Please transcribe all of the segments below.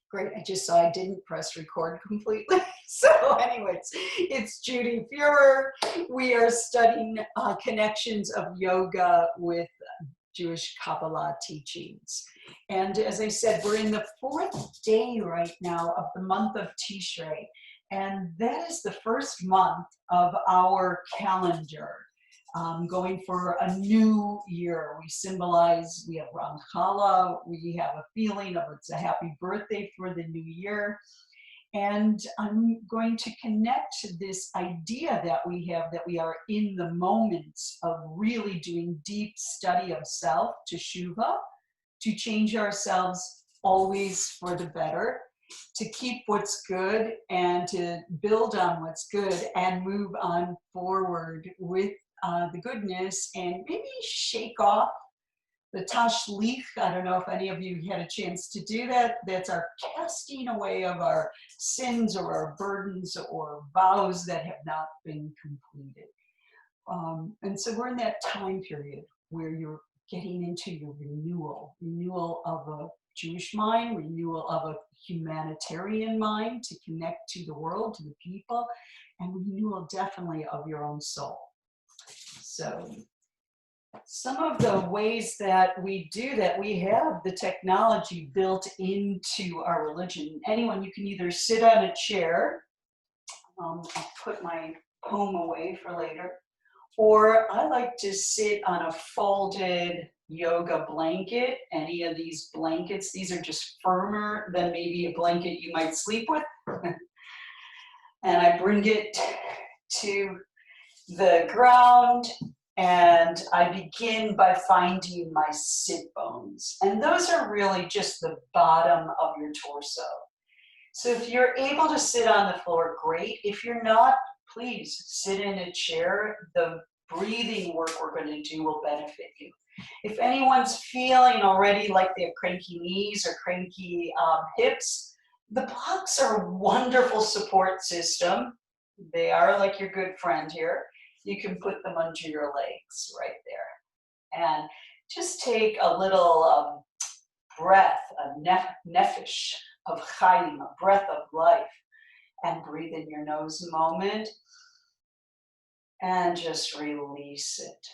Great, I just saw I didn't press record completely. So anyways, it's Judy Fuhrer. We are studying connections of yoga with Jewish Kabbalah teachings. And as I said, we're in the 4th day right now of the month of Tishrei. And that is the first month of our calendar. Going for a new year. We have Ramchala, we have a feeling of it's a happy birthday for the new year. And I'm going to connect this idea that we have, that we are in the moments of really doing deep study of self to Shuva, to change ourselves always for the better, to keep what's good and to build on what's good and move on forward with the goodness, and maybe shake off the tashlich. I don't know if any of you had a chance to do that. That's our casting away of our sins or our burdens or vows that have not been completed. And so we're in that time period where you're getting into your renewal of a Jewish mind, renewal of a humanitarian mind to connect to the world, to the people, and renewal definitely of your own soul. So some of the ways that we do that, we have the technology built into our religion. Anyone, you can either sit on a chair, I'll put my poem away for later, or I like to sit on a folded yoga blanket. Any of these blankets, these are just firmer than maybe a blanket you might sleep with. And I bring it to the ground, and I begin by finding my sit bones. And those are really just the bottom of your torso. So if you're able to sit on the floor, great. If you're not, please sit in a chair. The breathing work we're going to do will benefit you. If anyone's feeling already like they have cranky knees or cranky hips, the blocks are a wonderful support system. They are like your good friend here. You can put them under your legs right there. And just take a little breath, a nefesh of chayim, a breath of life, and breathe in your nose a moment, and just release it.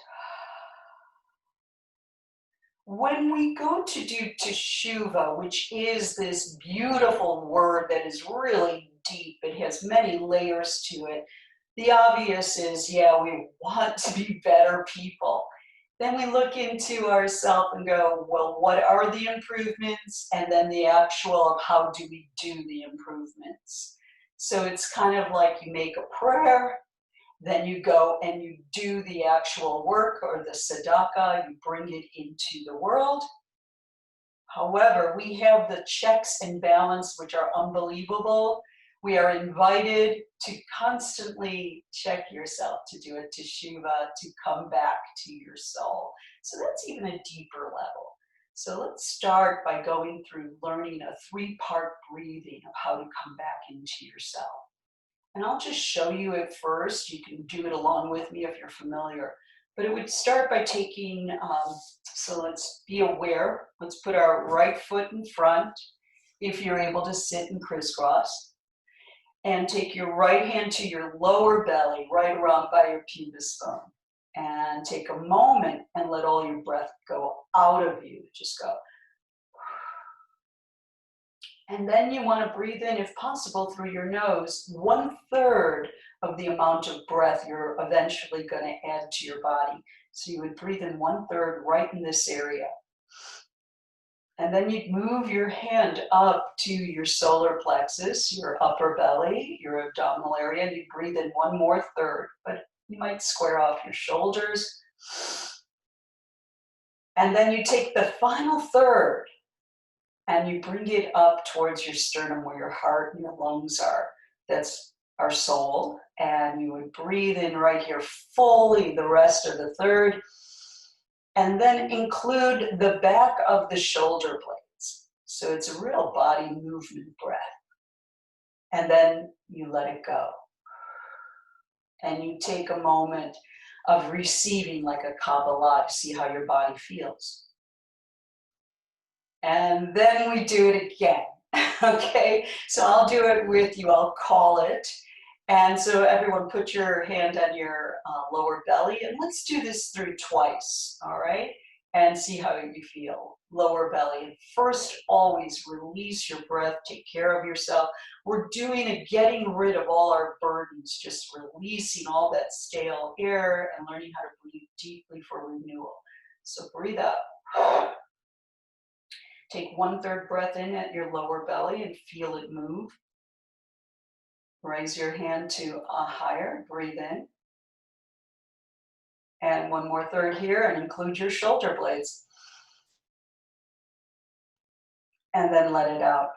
When we go to do teshuva, which is this beautiful word that is really deep, it has many layers to it. The obvious is, yeah, we want to be better people. Then we look into ourselves and go, well, what are the improvements? And then the actual of how do we do the improvements? So it's kind of like you make a prayer, then you go and you do the actual work or the tzedakah, you bring it into the world. However, we have the checks and balance, which are unbelievable. We are invited to constantly check yourself, to do a teshuva, to come back to your soul. So that's even a deeper level. So let's start by going through learning a 3-part breathing of how to come back into yourself. And I'll just show you it first. You can do it along with me if you're familiar. But it would start by taking, so let's be aware. Let's put our right foot in front, if you're able to sit in crisscross. And take your right hand to your lower belly, right around by your pubic bone. And take a moment and let all your breath go out of you. Just go. And then you want to breathe in, if possible, through your nose, 1/3 of the amount of breath you're eventually going to add to your body. So you would breathe in 1/3 right in this area. And then you'd move your hand up to your solar plexus, your upper belly, your abdominal area, and you breathe in 1 more third, but you might square off your shoulders. And then you take the final third and you bring it up towards your sternum where your heart and your lungs are. That's our soul. And you would breathe in right here fully the rest of the third. And then include the back of the shoulder blades. So it's a real body movement breath. And then you let it go. And you take a moment of receiving like a Kabbalah to see how your body feels. And then we do it again. Okay, so I'll do it with you. I'll call it. And so everyone put your hand on your lower belly, and let's do this through twice, all right? And see how you feel. Lower belly. And first, always release your breath, take care of yourself. We're doing a getting rid of all our burdens, just releasing all that stale air and learning how to breathe deeply for renewal. So breathe out. Take 1/3 breath in at your lower belly and feel it move. Raise your hand to higher, breathe in. And 1 more third here and include your shoulder blades. And then let it out.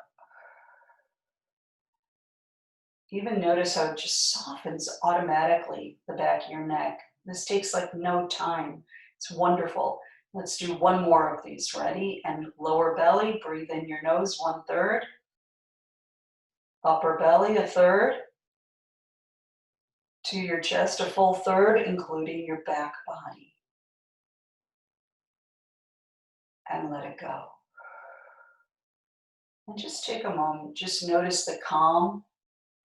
Even notice how it just softens automatically the back of your neck. This takes like no time. It's wonderful. Let's do 1 more of these. Ready? And lower belly, breathe in your nose, 1/3. Upper belly, 1/3. To your chest, a full 1/3, including your back body. And let it go. And just take a moment, just notice the calm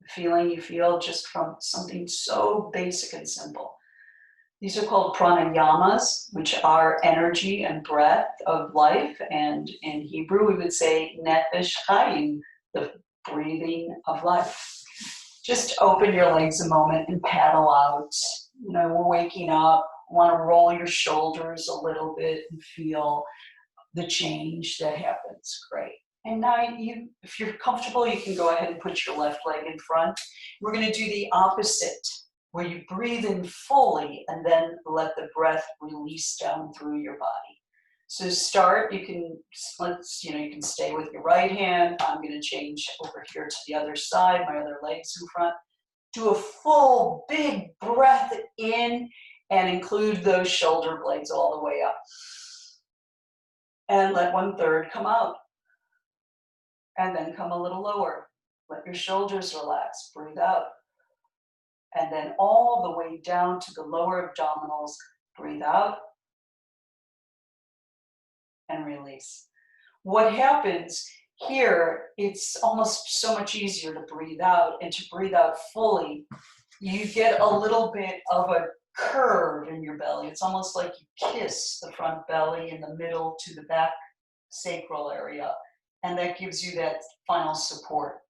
feeling you feel just from something so basic and simple. These are called pranayamas, which are energy and breath of life. And in Hebrew, we would say nefesh chaim, the breathing of life. Just open your legs a moment and paddle out. You know, we're waking up, want to roll your shoulders a little bit and feel the change that happens. Great. And now if you're comfortable, you can go ahead and put your left leg in front. We're going to do the opposite, where you breathe in fully and then let the breath release down through your body. So start, you can stay with your right hand. I'm going to change over here to the other side, my other leg's in front. Do a full big breath in and include those shoulder blades all the way up. And let 1/3 come out. And then come a little lower. Let your shoulders relax, breathe out. And then all the way down to the lower abdominals, breathe out. And release. What happens here, it's almost so much easier to breathe out and to breathe out fully. You get a little bit of a curve in your belly. It's almost like you kiss the front belly in the middle to the back sacral area. And that gives you that final support.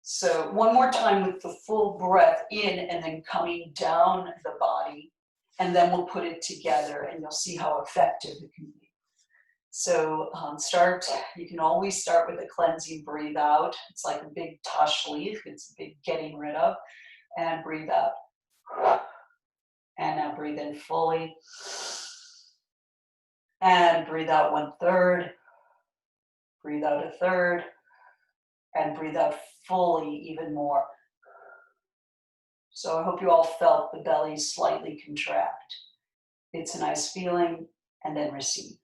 So 1 more time with the full breath in and then coming down the body. And then we'll put it together and you'll see how effective it can be. So you can always start with a cleansing breathe out. It's like a big tashlich. It's a big getting rid of. And breathe out. And now breathe in fully. And breathe out 1/3. Breathe out 1/3. And breathe out fully even more. So I hope you all felt the belly slightly contract. It's a nice feeling, and then receive.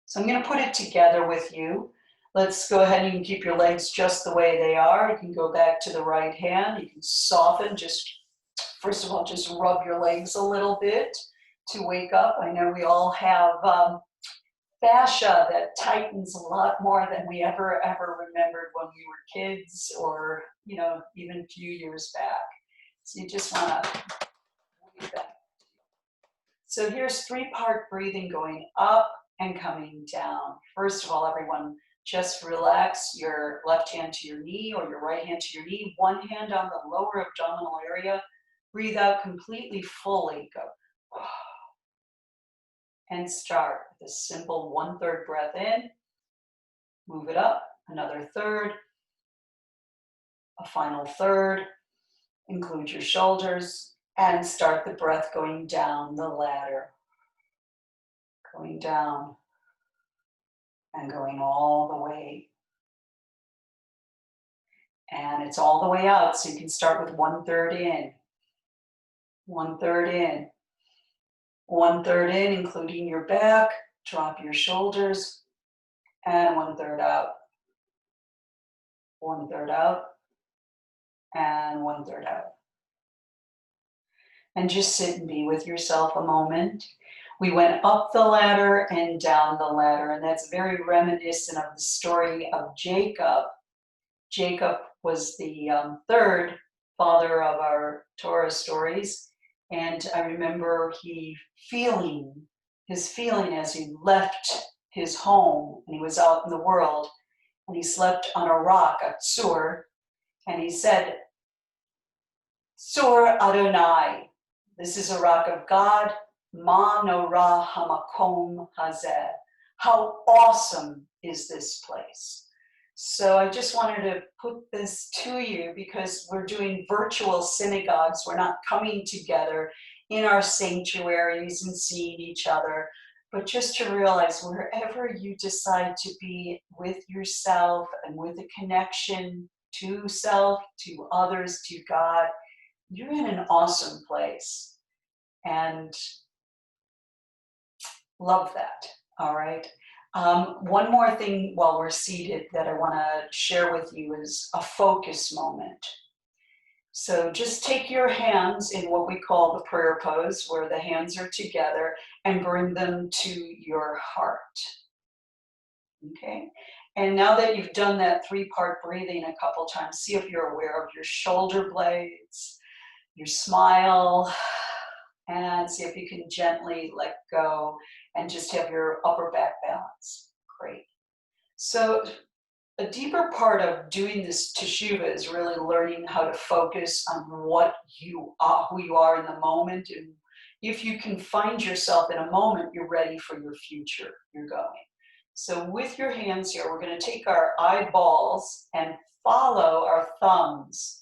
So I'm going to put it together with you. Let's go ahead and keep your legs just the way they are. You can go back to the right hand. You can soften, first of all, just rub your legs a little bit to wake up. I know we all have fascia that tightens a lot more than we ever remembered when we were kids or, even a few years back. So you just want to wake that. So here's 3-part breathing going up and coming down. First of all, everyone, just relax your left hand to your knee or your right hand to your knee. 1 hand on the lower abdominal area. Breathe out completely fully. Go. And start with a simple 1/3 breath in. Move it up, another 1/3. A final 1/3. Include your shoulders and start the breath going down the ladder. Going down and going all the way. And it's all the way out, so you can start with 1/3 in. 1/3 in. 1/3 in, including your back. Drop your shoulders. And 1/3 out. 1/3 out. And 1/3 out. And just sit and be with yourself a moment. We went up the ladder and down the ladder, and that's very reminiscent of the story of Jacob. Jacob was the third father of our Torah stories, and I remember his feeling as he left his home and he was out in the world, and he slept on a rock, a tzur, and he said, Tzur Adonai, this is a rock of God, Ma Norah Hamakom Hazeh. How awesome is this place? So I just wanted to put this to you because we're doing virtual synagogues. We're not coming together in our sanctuaries and seeing each other, but just to realize wherever you decide to be with yourself and with a connection to self, to others, to God, you're in an awesome place. And love that, all right? One more thing while we're seated that I want to share with you is a focus moment. So just take your hands in what we call the prayer pose, where the hands are together, and bring them to your heart. Okay? And now that you've done that 3-part breathing a couple times, see if you're aware of your shoulder blades, your smile, and see if you can gently let go and just have your upper back balance. Great. So a deeper part of doing this teshuva is really learning how to focus on what you are, who you are in the moment. And if you can find yourself in a moment, you're ready for your future. You're going. So with your hands here, we're going to take our eyeballs and follow our thumbs.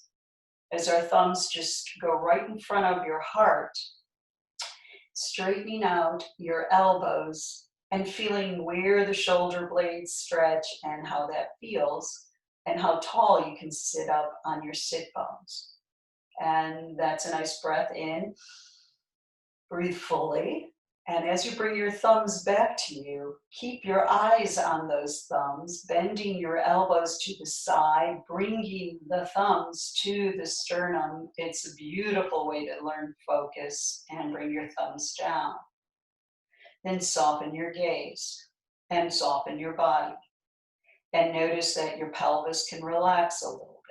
As our thumbs just go right in front of your heart, straightening out your elbows and feeling where the shoulder blades stretch and how that feels and how tall you can sit up on your sit bones. And that's a nice breath in. Breathe fully. And as you bring your thumbs back to you, keep your eyes on those thumbs, bending your elbows to the side, bringing the thumbs to the sternum. It's a beautiful way to learn focus, and bring your thumbs down. Then soften your gaze and soften your body. And notice that your pelvis can relax a little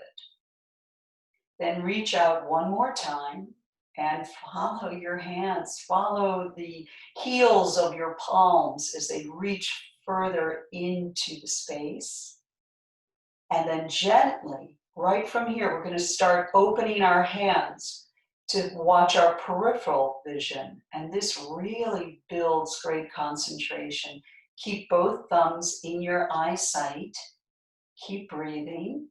bit. Then reach out one more time and follow your hands. Follow the heels of your palms as they reach further into the space. And then gently, right from here, we're going to start opening our hands to watch our peripheral vision. And this really builds great concentration. Keep both thumbs in your eyesight. Keep breathing.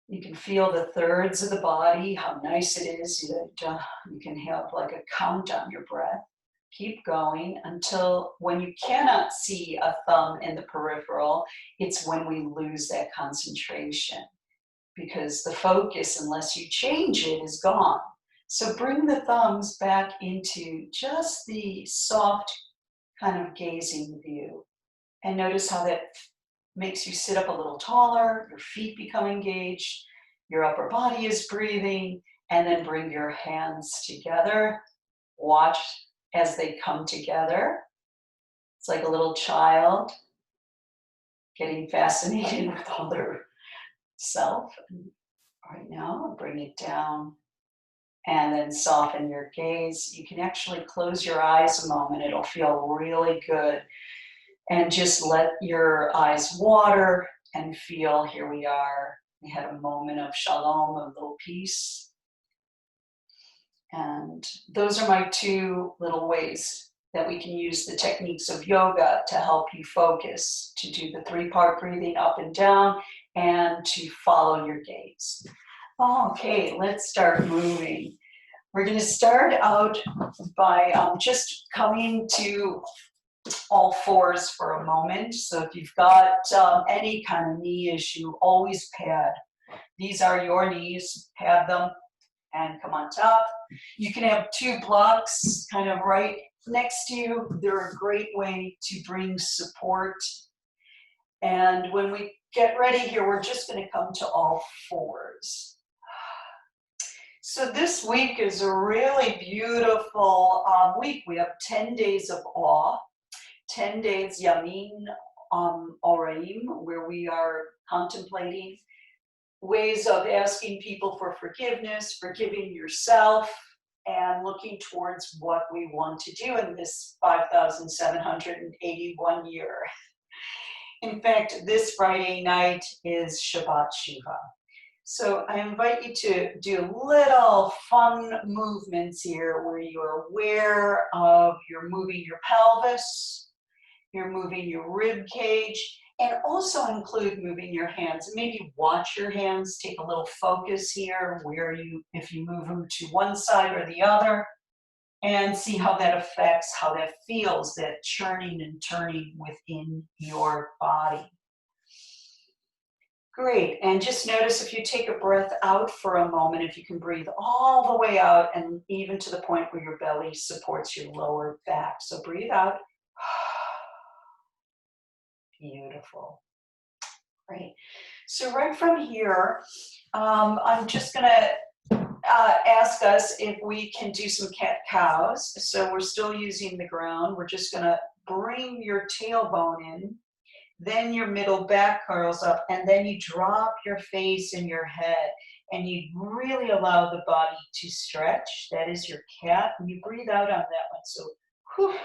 You can feel the thirds of the body, how nice it is that you can have like a count on your breath. Keep going until when you cannot see a thumb in the peripheral, it's when we lose that concentration. Because the focus, unless you change it, is gone. So bring the thumbs back into just the soft kind of gazing view. And notice how that makes you sit up a little taller, your feet become engaged, your upper body is breathing, and then bring your hands together. Watch as they come together. It's like a little child getting fascinated with all their self. Right now, bring it down and then soften your gaze. You can actually close your eyes a moment. It'll feel really good. And just let your eyes water and feel, here we are. We had a moment of shalom, a little peace. And those are my 2 little ways that we can use the techniques of yoga to help you focus, to do the 3-part breathing up and down, and to follow your gaze. Okay, let's start moving. We're going to start out by just coming to all fours for a moment. So if you've got any kind of knee issue, always pad. These are your knees, pad them and come on top. You can have 2 blocks kind of right next to you. They're a great way to bring support. And when we get ready here, we're just going to come to all fours. So this week is a really beautiful week. We have 10 days of awe, 10 days Yamin Oraim, where we are contemplating ways of asking people for forgiveness, forgiving yourself, and looking towards what we want to do in this 5,781 year. In fact, this Friday night is Shabbat Shuva. So I invite you to do little fun movements here where you're aware of you're moving your pelvis, you're moving your rib cage, and also include moving your hands. Maybe watch your hands, take a little focus here where if you move them to one side or the other, and see how that affects, how that feels, that churning and turning within your body. Great, and just notice if you take a breath out for a moment, if you can breathe all the way out and even to the point where your belly supports your lower back. So breathe out. Beautiful. Great. So right from here, I'm just going to ask us if we can do some cat-cows. So we're still using the ground. We're just going to bring your tailbone in. Then your middle back curls up, and then you drop your face and your head, and you really allow the body to stretch. That is your cat, and you breathe out on that one. So, whew.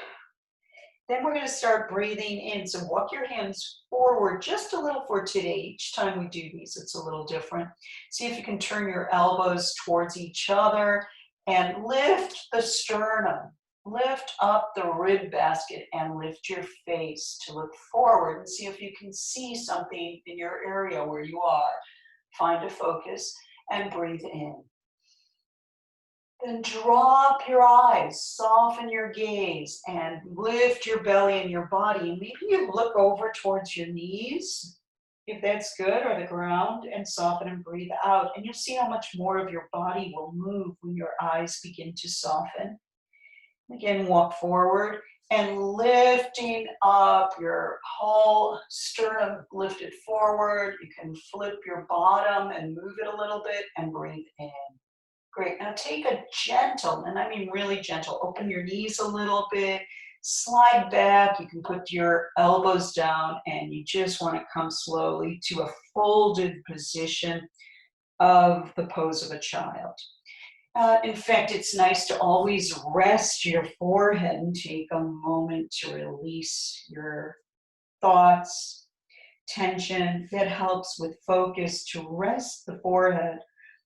Then we're going to start breathing in. So walk your hands forward just a little for today. Each time we do these, it's a little different. See if you can turn your elbows towards each other and lift the sternum. Lift up the rib basket and lift your face to look forward and see if you can see something in your area where you are. Find a focus and breathe in. Then drop your eyes, soften your gaze, and lift your belly and your body. And maybe you look over towards your knees, if that's good, or the ground, and soften and breathe out. And you'll see how much more of your body will move when your eyes begin to soften. Again, walk forward and lifting up your whole sternum lifted forward. You can flip your bottom and move it a little bit and breathe in. Great. Now take a gentle, and I mean really gentle, open your knees a little bit, slide back. You can put your elbows down, and you just want to come slowly to a folded position of the pose of a child. In fact, it's nice to always rest your forehead and take a moment to release your thoughts, tension. That helps with focus to rest the forehead.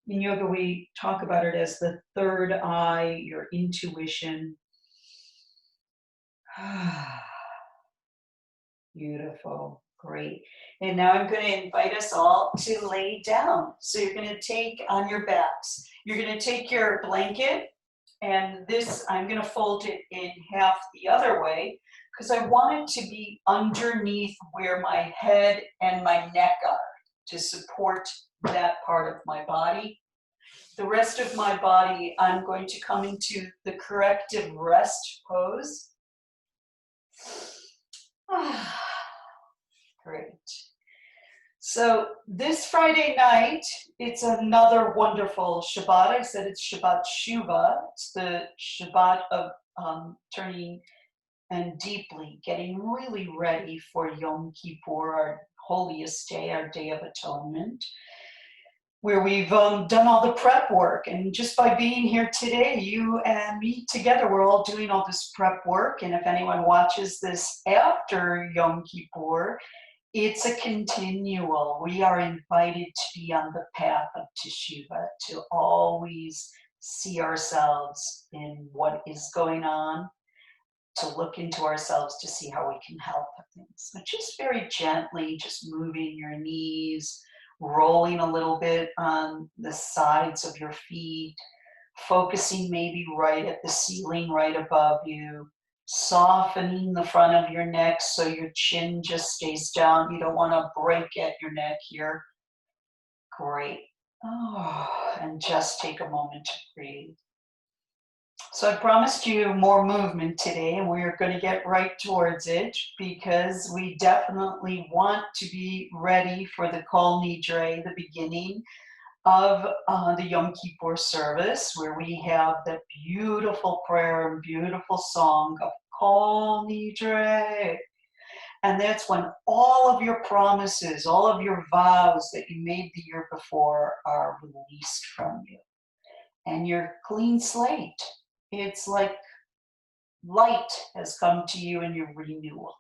In yoga, we talk about it as the third eye, your intuition. Beautiful. Great. And now I'm going to invite us all to lay down. So you're going to take on your backs. You're going to take your blanket, and this, I'm going to fold it in half the other way because I want it to be underneath where my head and my neck are to support that part of my body. The rest of my body, I'm going to come into the corrective rest pose. Great. So this Friday night, it's another wonderful Shabbat. I said it's Shabbat Shuva. It's the Shabbat of turning and deeply getting really ready for Yom Kippur, our holiest day, our Day of Atonement, where we've done all the prep work. And just by being here today, you and me together, we're all doing all this prep work. And if anyone watches this after Yom Kippur, it's a continual. We are invited to be on the path of Teshuvah, to always see ourselves in what is going on, to look into ourselves to see how we can help things. So just very gently, just moving your knees, rolling a little bit on the sides of your feet, focusing maybe right at the ceiling right above you, softening the front of your neck so your chin just stays down. You don't want to break at your neck here. Great. And just take a moment to breathe. So I promised you more movement today, and we're going to get right towards it because we definitely want to be ready for the Kol Nidre, the beginning of the Yom Kippur service, where we have the beautiful prayer and beautiful song of Kol Nidre. And that's when all of your promises, all of your vows that you made the year before are released from you. And you're clean slate. It's like light has come to you in your renewal.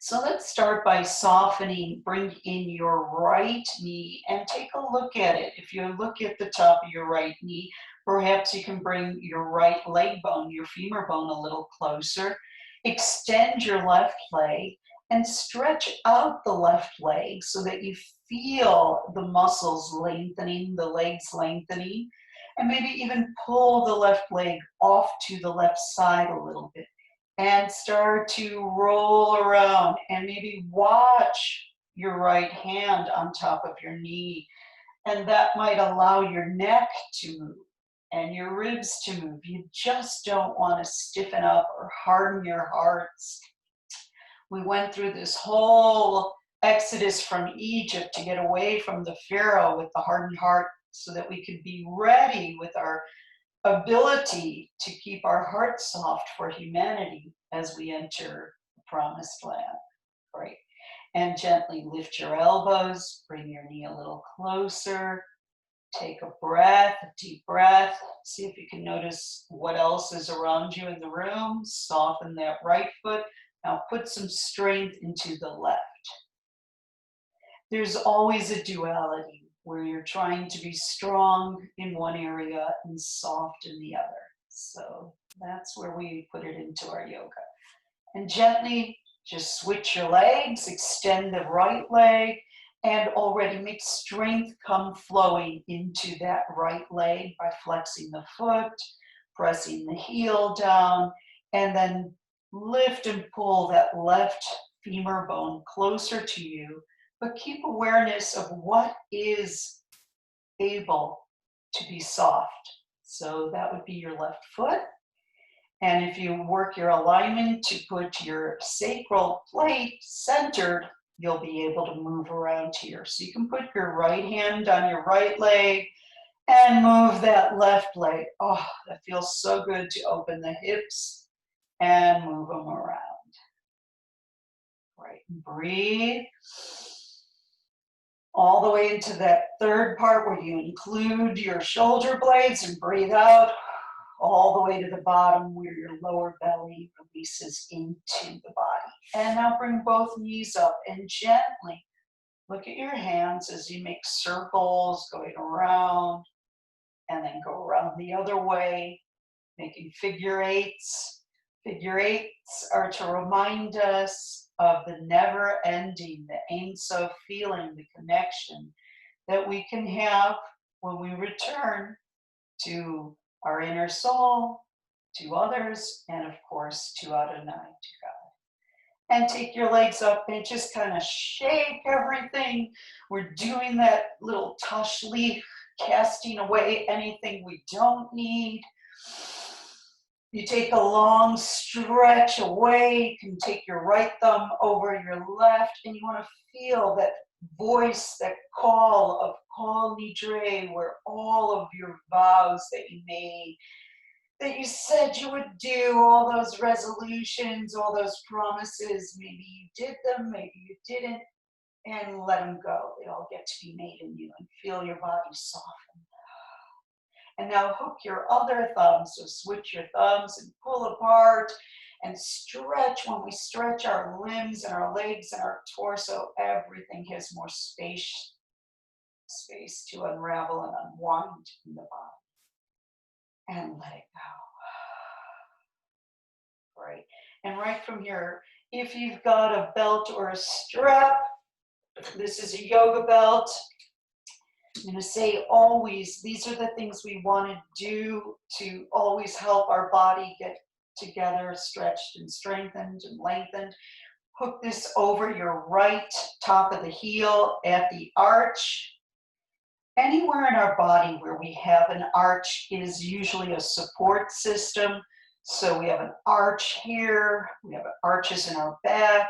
So let's start by softening. Bring in your right knee and take a look at it. If you look at the top of your right knee, perhaps you can bring your right leg bone, your femur bone, a little closer. Extend your left leg and stretch out the left leg so that you feel the muscles lengthening, the legs lengthening, and maybe even pull the left leg off to the left side a little bit. And start to roll around and maybe watch your right hand on top of your knee. And that might allow your neck to move and your ribs to move. You just don't want to stiffen up or harden your hearts. We went through this whole exodus from Egypt to get away from the Pharaoh with the hardened heart so that we could be ready with our ability to keep our hearts soft for humanity as we enter the promised land. Great. And gently lift your elbows, bring your knee a little closer. Take a breath, a deep breath. See if you can notice what else is around you in the room. Soften that right foot. Now put some strength into the left. There's always a duality where you're trying to be strong in one area and soft in the other. So that's where we put it into our yoga. And gently just switch your legs, extend the right leg, and already make strength come flowing into that right leg by flexing the foot, pressing the heel down, and then lift and pull that left femur bone closer to you. But keep awareness of what is able to be soft. So that would be your left foot. And if you work your alignment to put your sacral plate centered, you'll be able to move around here. So you can put your right hand on your right leg and move that left leg. Oh, that feels so good to open the hips and move them around. Right, breathe. All the way into that third part where you include your shoulder blades and breathe out all the way to the bottom where your lower belly releases into the body. And now bring both knees up and gently look at your hands as you make circles going around and then go around the other way, making figure eights. Figure eights are to remind us of the never ending, the Ein Sof feeling, the connection that we can have when we return to our inner soul, to others, and of course to Adonai, to God. And take your legs up and just kind of shake everything. We're doing that little tashlich, casting away anything we don't need. You take a long stretch away. You can take your right thumb over your left, and you want to feel that voice, that call of Kol Nidre, where all of your vows that you made, that you said you would do, all those resolutions, all those promises, maybe you did them, maybe you didn't, and let them go. They all get to be made in you, and feel your body soften. And now hook your other thumb, so switch your thumbs and pull apart and stretch. When we stretch our limbs and our legs and our torso, everything has more space to unravel and unwind in the body. And let it go. Great. And right from here, if you've got a belt or a strap, this is a yoga belt. I'm going to say always, these are the things we want to do to always help our body get together, stretched and strengthened and lengthened. Hook this over your right top of the heel at the arch. Anywhere in our body where we have an arch is usually a support system. So we have an arch here, we have arches in our back,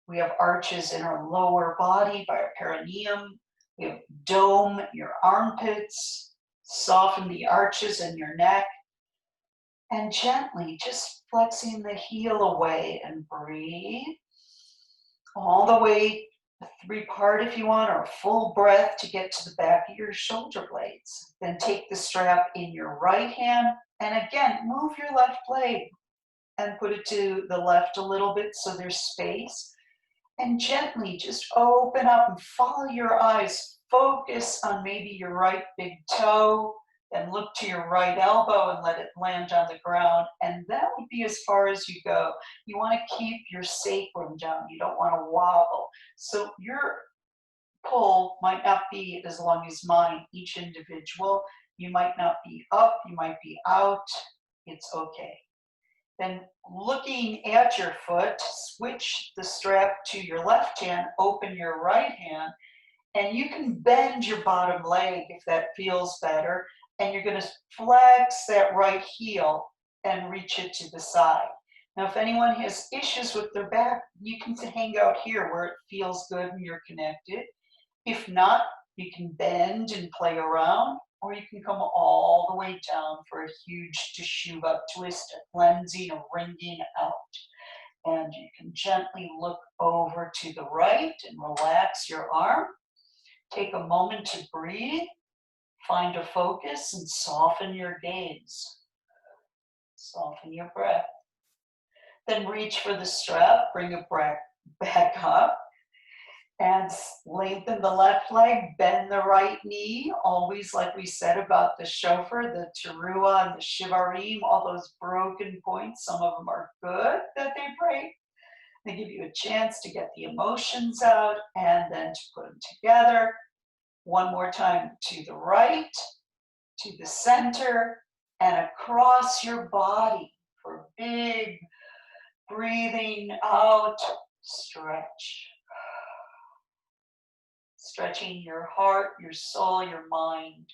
we have arches in our lower body by our perineum. We have dome your armpits, soften the arches in your neck, and gently just flexing the heel away and breathe. All the way, a 3-part if you want, or a full breath to get to the back of your shoulder blades. Then take the strap in your right hand, and again, move your left leg and put it to the left a little bit so there's space. And gently just open up and follow your eyes. Focus on maybe your right big toe, and look to your right elbow and let it land on the ground. And that would be as far as you go. You want to keep your sacrum down. You don't want to wobble. So your pull might not be as long as mine, each individual. You might not be up, you might be out. It's okay. Then looking at your foot, switch the strap to your left hand, open your right hand, and you can bend your bottom leg if that feels better. And you're going to flex that right heel and reach it to the side. Now, if anyone has issues with their back, you can hang out here where it feels good and you're connected. If not, you can bend and play around, or you can come all the way down for a huge Shuva twist, a cleansing, a wringing out. And you can gently look over to the right and relax your arm. Take a moment to breathe. Find a focus and soften your gaze. Soften your breath. Then reach for the strap, bring it back up, and lengthen the left leg, bend the right knee, always like we said about the shofar, the teruah, and the shivarim, all those broken points. Some of them are good that they break. They give you a chance to get the emotions out and then to put them together. One more time, to the right, to the center, and across your body for big breathing out, stretch. Stretching your heart, your soul, your mind,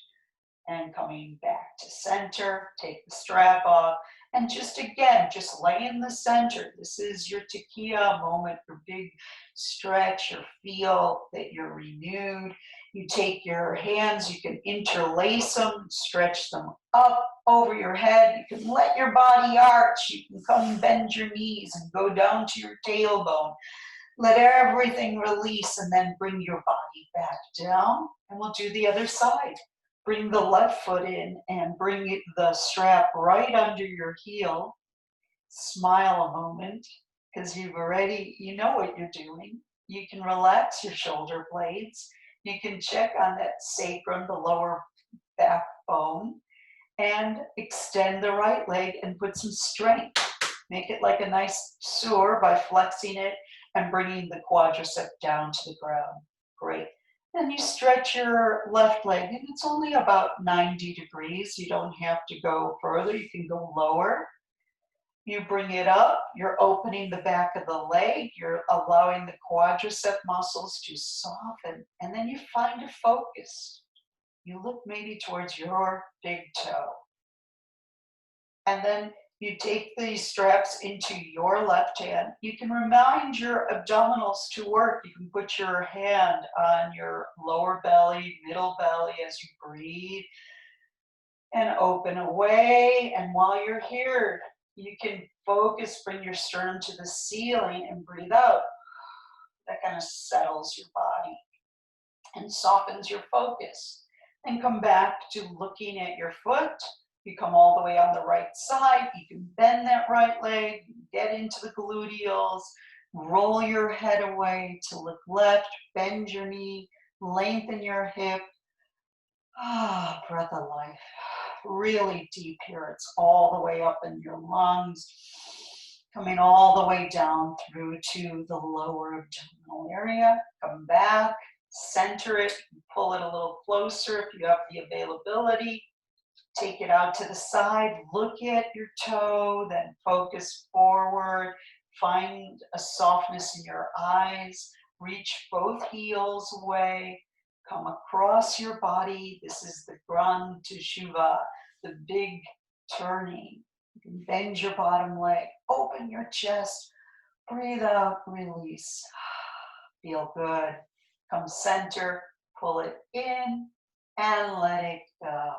and coming back to center. Take the strap off, and just again, just lay in the center. This is your tekiah moment, your big stretch, your feel that you're renewed. You take your hands, you can interlace them, stretch them up over your head. You can let your body arch. You can come bend your knees and go down to your tailbone. Let everything release and then bring your body back down. And we'll do the other side. Bring the left foot in and bring the strap right under your heel. Smile a moment because you know what you're doing. You can relax your shoulder blades. You can check on that sacrum, the lower backbone, and extend the right leg and put some strength. Make it like a nice sur by flexing it and bringing the quadricep down to the ground. Great. Then you stretch your left leg, and it's only about 90 degrees. You don't have to go further. You can go lower. You bring it up. You're opening the back of the leg. You're allowing the quadricep muscles to soften. And then you find a focus. You look maybe towards your big toe. And then you take these straps into your left hand. You can remind your abdominals to work. You can put your hand on your lower belly, middle belly as you breathe and open away. And while you're here, you can focus, bring your sternum to the ceiling and breathe out. That kind of settles your body and softens your focus. Then come back to looking at your foot. You come all the way on the right side. You can bend that right leg, get into the gluteals, roll your head away to look left, bend your knee, lengthen your hip. Breath of life. Really deep here. It's all the way up in your lungs, coming all the way down through to the lower abdominal area. Come back, center it, pull it a little closer if you have the availability. Take it out to the side, look at your toe, then focus forward. Find a softness in your eyes. Reach both heels away. Come across your body. This is the Grand Shuva, the big turning. You can bend your bottom leg, open your chest, breathe out, release. Feel good. Come center, Pull it in and let it go.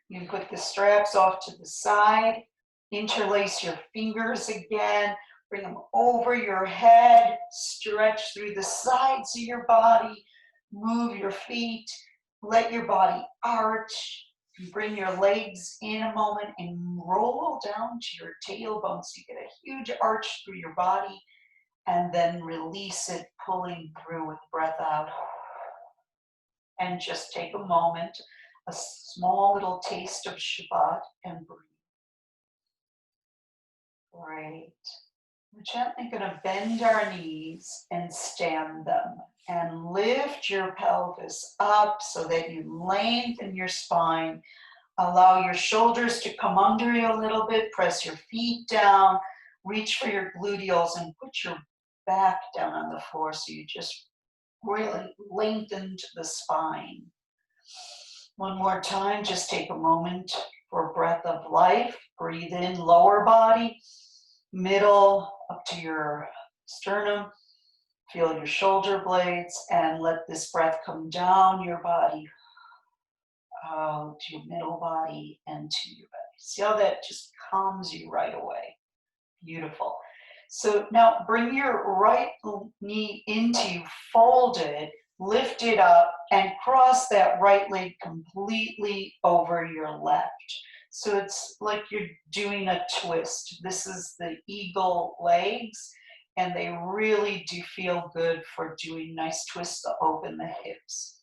You can put the straps off to the side, interlace your fingers again, bring them over your head, stretch through the sides of your body, move your feet, let your body arch. Bring your legs in a moment and roll down to your tailbone so you get a huge arch through your body, and then release it, pulling through with breath out. And just take a moment, a small little taste of Shabbat, and breathe. Great. We're gently going to bend our knees and stand them and lift your pelvis up so that you lengthen your spine. Allow your shoulders to come under you a little bit. Press your feet down. Reach for your gluteals and put your back down on the floor so you just really lengthen the spine. One more time, just take a moment for a breath of life. Breathe in, lower body, middle up to your sternum. Feel your shoulder blades and let this breath come down your body, out to your middle body and to your belly. See how that just calms you right away. Beautiful. So now bring your right knee into folded, lift it up, and cross that right leg completely over your left. So it's like you're doing a twist. This is the eagle legs, and they really do feel good for doing nice twists to open the hips.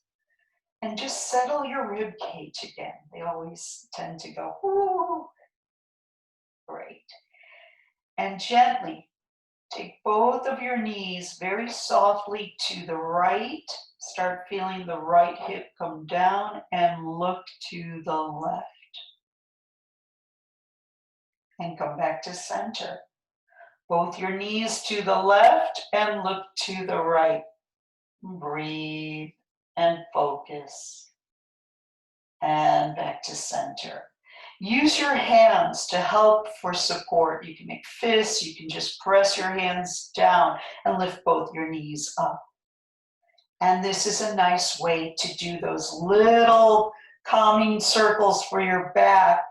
And just settle your rib cage again. They always tend to go, ooh. Great. And gently take both of your knees very softly to the right. Start feeling the right hip come down and look to the left. And come back to center. Both your knees to the left and look to the right. Breathe and focus. And back to center. Use your hands to help for support. You can make fists, you can just press your hands down and lift both your knees up. And this is a nice way to do those little calming circles for your back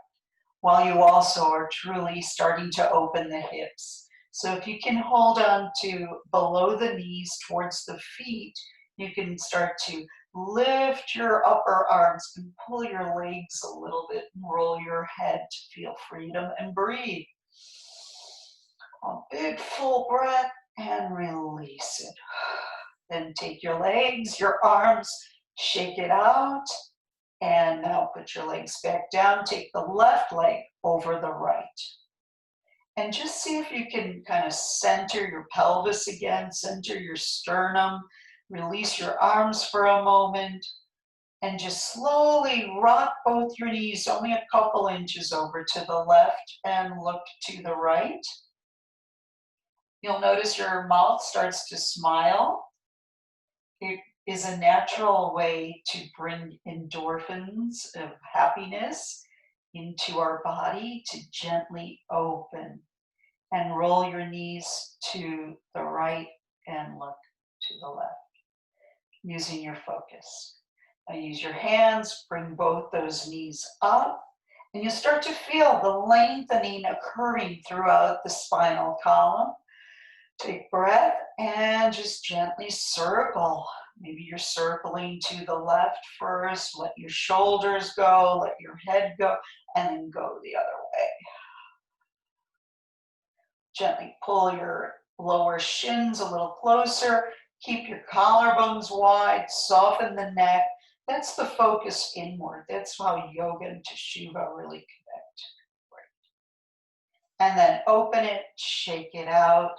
while you also are truly starting to open the hips. So if you can hold on to below the knees towards the feet, you can start to lift your upper arms and pull your legs a little bit and roll your head to feel freedom and breathe. A big full breath and release it. Then take your legs, your arms, shake it out, and now put your legs back down. Take the left leg over the right. And just see if you can kind of center your pelvis again, center your sternum, release your arms for a moment, and just slowly rock both your knees only a couple inches over to the left and look to the right. You'll notice your mouth starts to smile. It is a natural way to bring endorphins of happiness into our body, to gently open and roll your knees to the right and look to the left, using your focus. Now use your hands, bring both those knees up, and you start to feel the lengthening occurring throughout the spinal column. Take breath and just gently circle. Maybe you're circling to the left first. Let your shoulders go, let your head go, and then go the other way. Gently pull your lower shins a little closer. Keep your collarbones wide, soften the neck. That's the focus inward. That's how yoga and Shuva really connect. Great. And then open it, shake it out.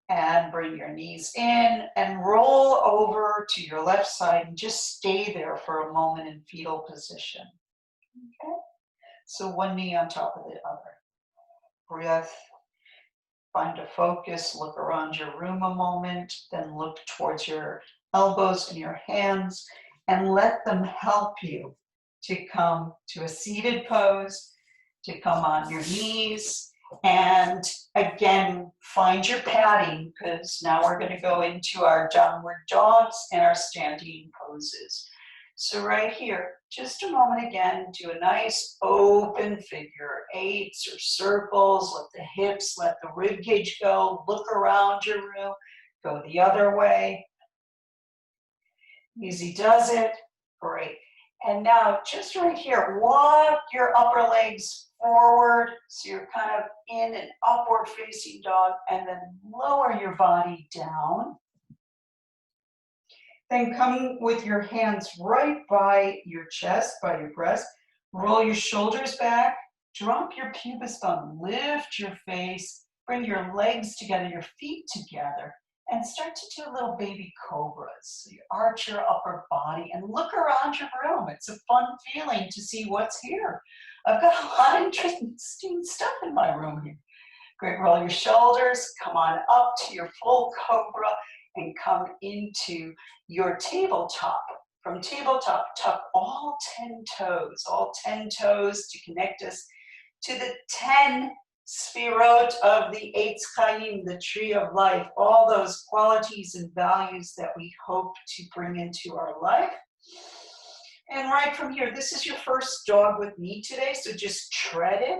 And bring your knees in and roll over to your left side and just stay there for a moment in fetal position. Okay? So one knee on top of the other. Breath. Find a focus. Look around your room a moment. Then look towards your elbows and your hands and let them help you to come to a seated pose, to come on your knees, And again, find your padding, because now we're going to go into our downward dogs and our standing poses. So right here, just a moment again, do a nice open figure eights or circles. Let the hips, let the rib cage go. Look around your room. Go the other way. Easy does it. Great. And now just right here, walk your upper legs forward. So you're kind of in an upward facing dog, and then lower your body down. Then come with your hands right by your chest, by your breast. Roll your shoulders back. Drop your pubis bone. Lift your face. Bring your legs together, your feet together. And start to do little baby cobras. So you arch your upper body and look around your room. It's a fun feeling to see what's here. I've got a lot of interesting stuff in my room here. Great, roll your shoulders, come on up to your full cobra and come into your tabletop. From tabletop, tuck all 10 toes to connect us to the 10 Sfirot of the Eitz Chaim, the tree of life, all those qualities and values that we hope to bring into our life. And right from here, this is your first dog with me today, so just tread it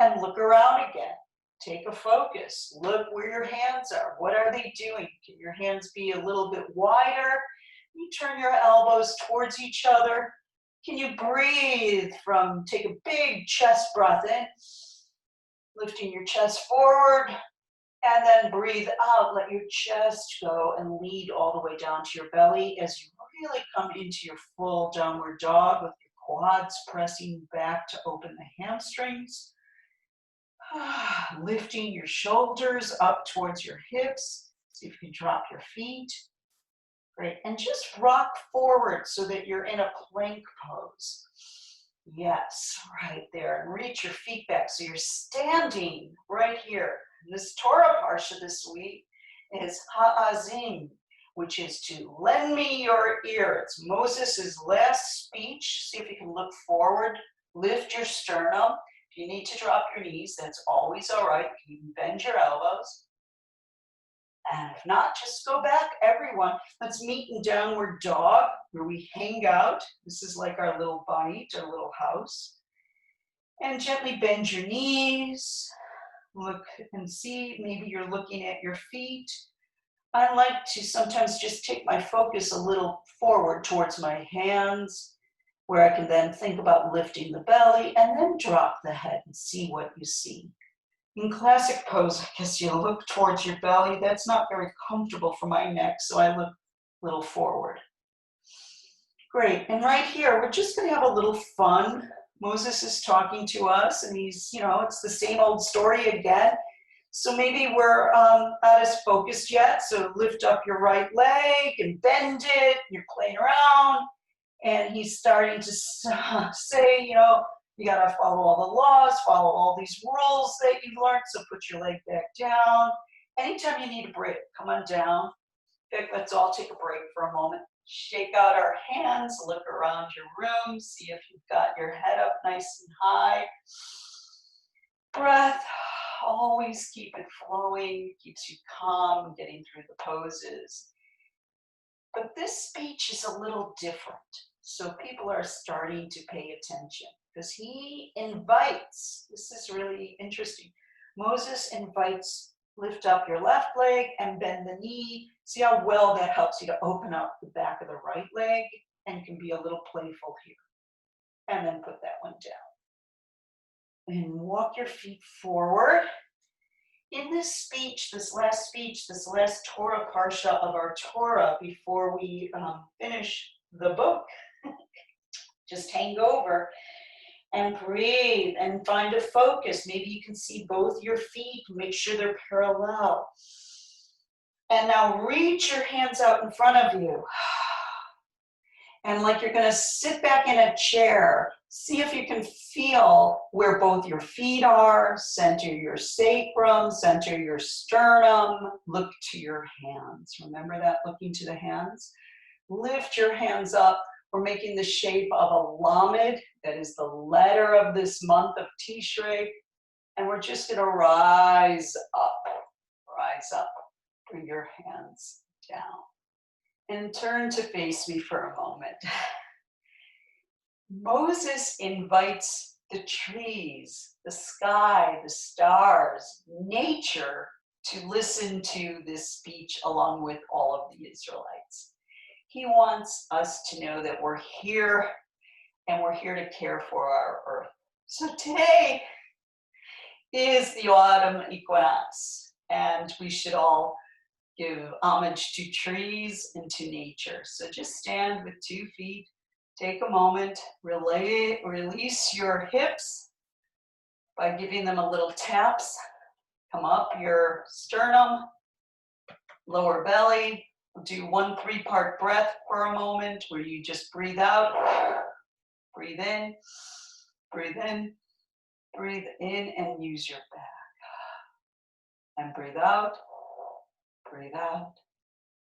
and look around again. Take a focus. Look where your hands are. What are they doing? Can your hands be a little bit wider? You turn your elbows towards each other. Can you breathe take a big chest breath in, lifting your chest forward, and then breathe out. Let your chest go and lead all the way down to your belly as you really come into your full downward dog with your quads pressing back to open the hamstrings. Lifting your shoulders up towards your hips. See if you can drop your feet. Great. And just rock forward so that you're in a plank pose. Yes, right there. And reach your feet back. So you're standing right here. This Torah Parsha this week is Ha'azim, which is to lend me your ear. It's Moses' last speech. See if you can look forward. Lift your sternum. If you need to drop your knees, that's always all right. You can bend your elbows. And if not, just go back, everyone. Let's meet in downward dog, where we hang out. This is like our little bite, our little house. And gently bend your knees. Look and see, maybe you're looking at your feet. I like to sometimes just take my focus a little forward towards my hands, where I can then think about lifting the belly and then drop the head and see what you see. In classic pose, I guess you look towards your belly. That's not very comfortable for my neck, so I look a little forward. Great, and right here, we're just gonna have a little fun. Moses is talking to us, and he's, it's the same old story again. So maybe we're not as focused yet, so lift up your right leg and bend it. You're playing around, and he's starting to say, you gotta follow all the laws, follow all these rules that you've learned, so put your leg back down. Anytime you need a break, come on down. In fact, let's all take a break for a moment. Shake out our hands, look around your room, see if you've got your head up nice and high. Breath, always keep it flowing, keeps you calm, getting through the poses. But this speech is a little different, so people are starting to pay attention. Because he invites, this is really interesting, Moses invites, lift up your left leg and bend the knee. See how well that helps you to open up the back of the right leg and can be a little playful here. And then put that one down. And walk your feet forward. In this speech, this last Torah Parsha of our Torah before we finish the book, just hang over and breathe and find a focus. Maybe you can see both your feet, make sure they're parallel. And now reach your hands out in front of you. And like you're gonna sit back in a chair, see if you can feel where both your feet are, center your sacrum, center your sternum, look to your hands. Remember that, looking to the hands? Lift your hands up. We're making the shape of a lamed, that is the letter of this month of Tishrei. And we're just going to rise up, bring your hands down, and turn to face me for a moment. Moses invites the trees, the sky, the stars, nature to listen to this speech along with all of the Israelites. He wants us to know that we're here and we're here to care for our earth. So today is the autumn equinox, and we should all give homage to trees and to nature. So just stand with 2 feet, take a moment, release your hips by giving them a little taps. Come up your sternum, lower belly. Do 1 3-part breath for a moment where you just breathe out, breathe in, breathe in, breathe in, and use your back. And breathe out,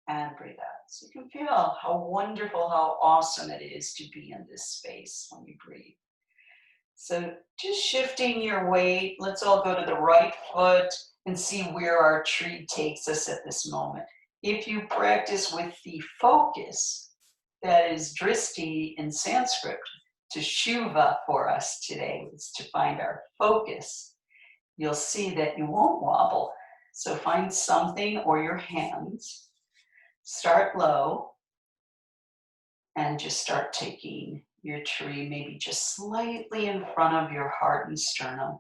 and breathe out. So you can feel how wonderful, how awesome it is to be in this space when you breathe. So just shifting your weight, let's all go to the right foot and see where our tree takes us at this moment. If you practice with the focus, that is dristi in Sanskrit, to Shuva for us today, is to find our focus, you'll see that you won't wobble. So find something or your hands, start low, and just start taking your tree maybe just slightly in front of your heart and sternum.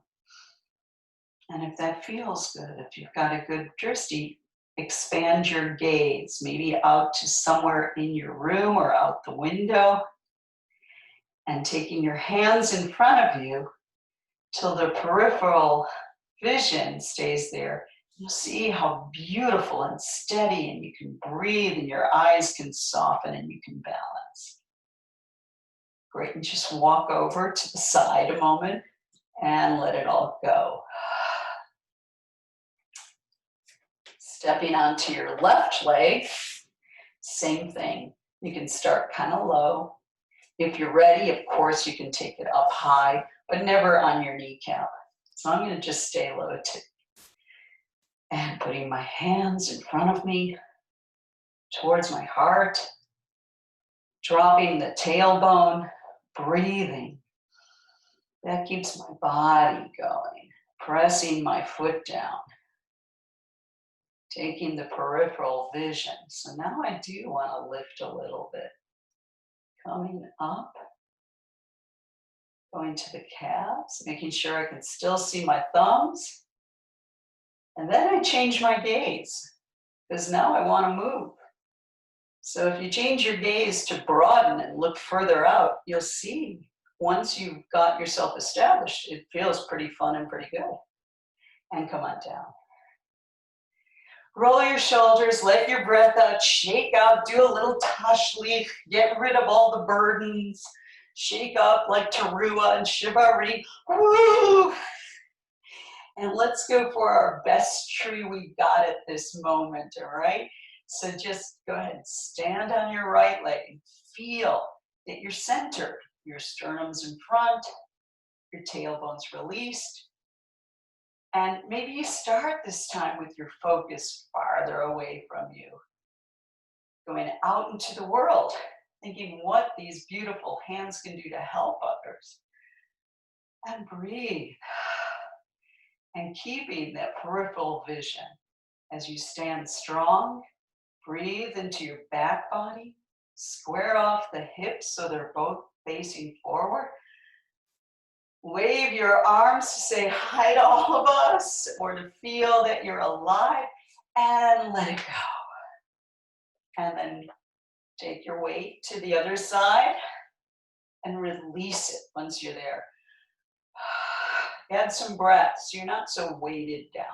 And if that feels good, if you've got a good dristi, expand your gaze, maybe out to somewhere in your room or out the window, and taking your hands in front of you till the peripheral vision stays there. You'll see how beautiful and steady, and you can breathe and your eyes can soften and you can balance. Great, and just walk over to the side a moment and let it all go. Stepping onto your left leg, same thing. You can start kind of low. If you're ready, of course, you can take it up high, but never on your kneecap. So I'm going to just stay low too. And putting my hands in front of me, towards my heart, dropping the tailbone, breathing. That keeps my body going, pressing my foot down, taking the peripheral vision. So now I do want to lift a little bit. Coming up, going to the calves, making sure I can still see my thumbs. And then I change my gaze, because now I want to move. So if you change your gaze to broaden and look further out, you'll see once you've got yourself established, it feels pretty fun and pretty good. And come on down. Roll your shoulders, let your breath out, shake out, do a little tashlich, get rid of all the burdens, shake up like Teruah and Shivari. Woo! And let's go for our best tree we got at this moment, all right? So just go ahead and stand on your right leg and feel that you're centered. Your sternum's in front, your tailbone's released. And maybe you start this time with your focus farther away from you. Going out into the world, thinking what these beautiful hands can do to help others. And breathe. And keeping that peripheral vision as you stand strong, breathe into your back body, square off the hips so they're both facing forward. Wave your arms to say hi to all of us or to feel that you're alive, and let it go. And then take your weight to the other side and release it once you're there. Add some breath so you're not so weighted down.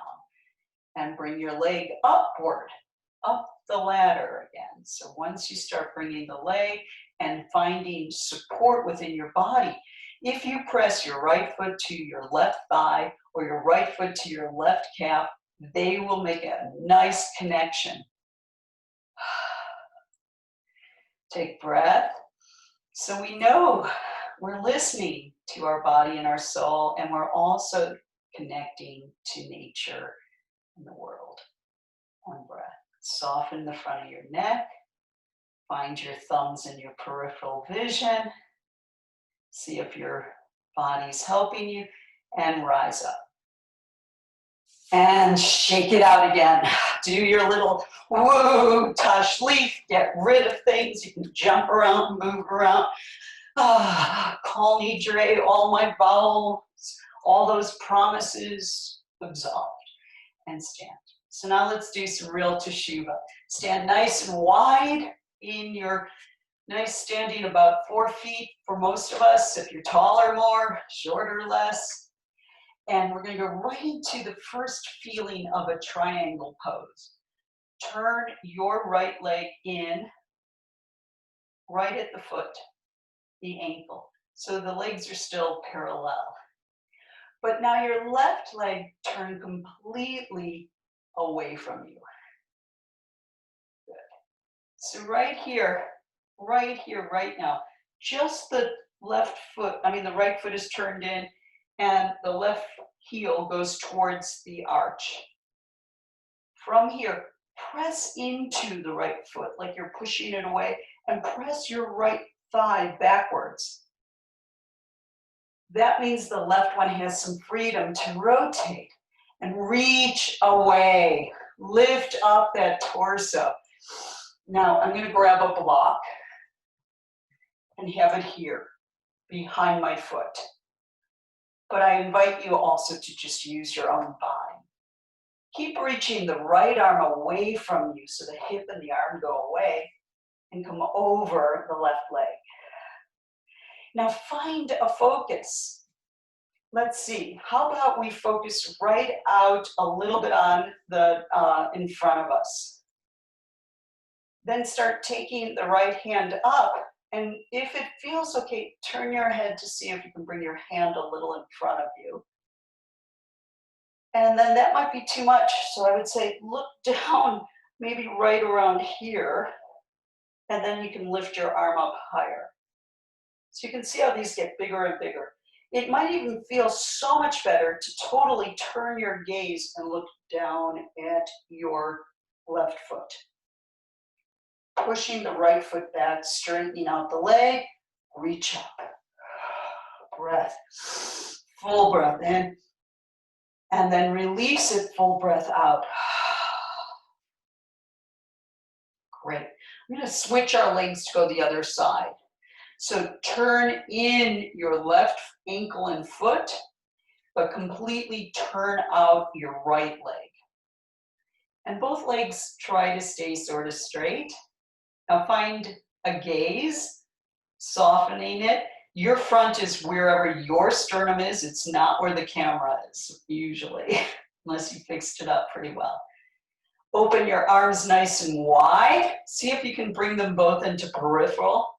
And bring your leg upward, up the ladder again. So once you start bringing the leg and finding support within your body, if you press your right foot to your left thigh or your right foot to your left calf, they will make a nice connection. Take breath. So we know we're listening to our body and our soul, and we're also connecting to nature and the world. One breath. Soften the front of your neck. Find your thumbs in your peripheral vision. See if your body's helping you, and rise up. And shake it out again. Do your little woo, tush leaf. Get rid of things. You can jump around, move around. Kol nidre, all my vows, all those promises absolved. And stand. So now let's do some real teshuva. Stand nice and wide in your nice standing, about 4 feet for most of us. If you're taller, more, shorter, less. And we're going to go right into the first feeling of a triangle pose. Turn your right leg in, right at the foot, the ankle. So the legs are still parallel. But now your left leg turn completely away from you. Good. So right here, right now, just the left foot, the right foot is turned in, and the left heel goes towards the arch. From here, press into the right foot like you're pushing it away, and press your right thigh backwards. That means the left one has some freedom to rotate and reach away. Lift up that torso. Now I'm going to grab a block and have it here behind my foot. But I invite you also to just use your own body. Keep reaching the right arm away from you so the hip and the arm go away and come over the left leg. Now find a focus. Let's see, how about we focus right out a little bit on the in front of us. Then start taking the right hand up, and if it feels okay, turn your head to see if you can bring your hand a little in front of you. And then that might be too much, so I would say look down, maybe right around here, and then you can lift your arm up higher. So you can see how these get bigger and bigger. It might even feel so much better to totally turn your gaze and look down at your left foot. Pushing the right foot back, straightening out the leg, reach up. Breath, full breath in, and then release it, full breath out. Great. I'm going to switch our legs to go the other side. So turn in your left ankle and foot, but completely turn out your right leg. And both legs try to stay sort of straight. Now find a gaze, softening it. Your front is wherever your sternum is. It's not where the camera is, usually, unless you fixed it up pretty well. Open your arms nice and wide. See if you can bring them both into peripheral.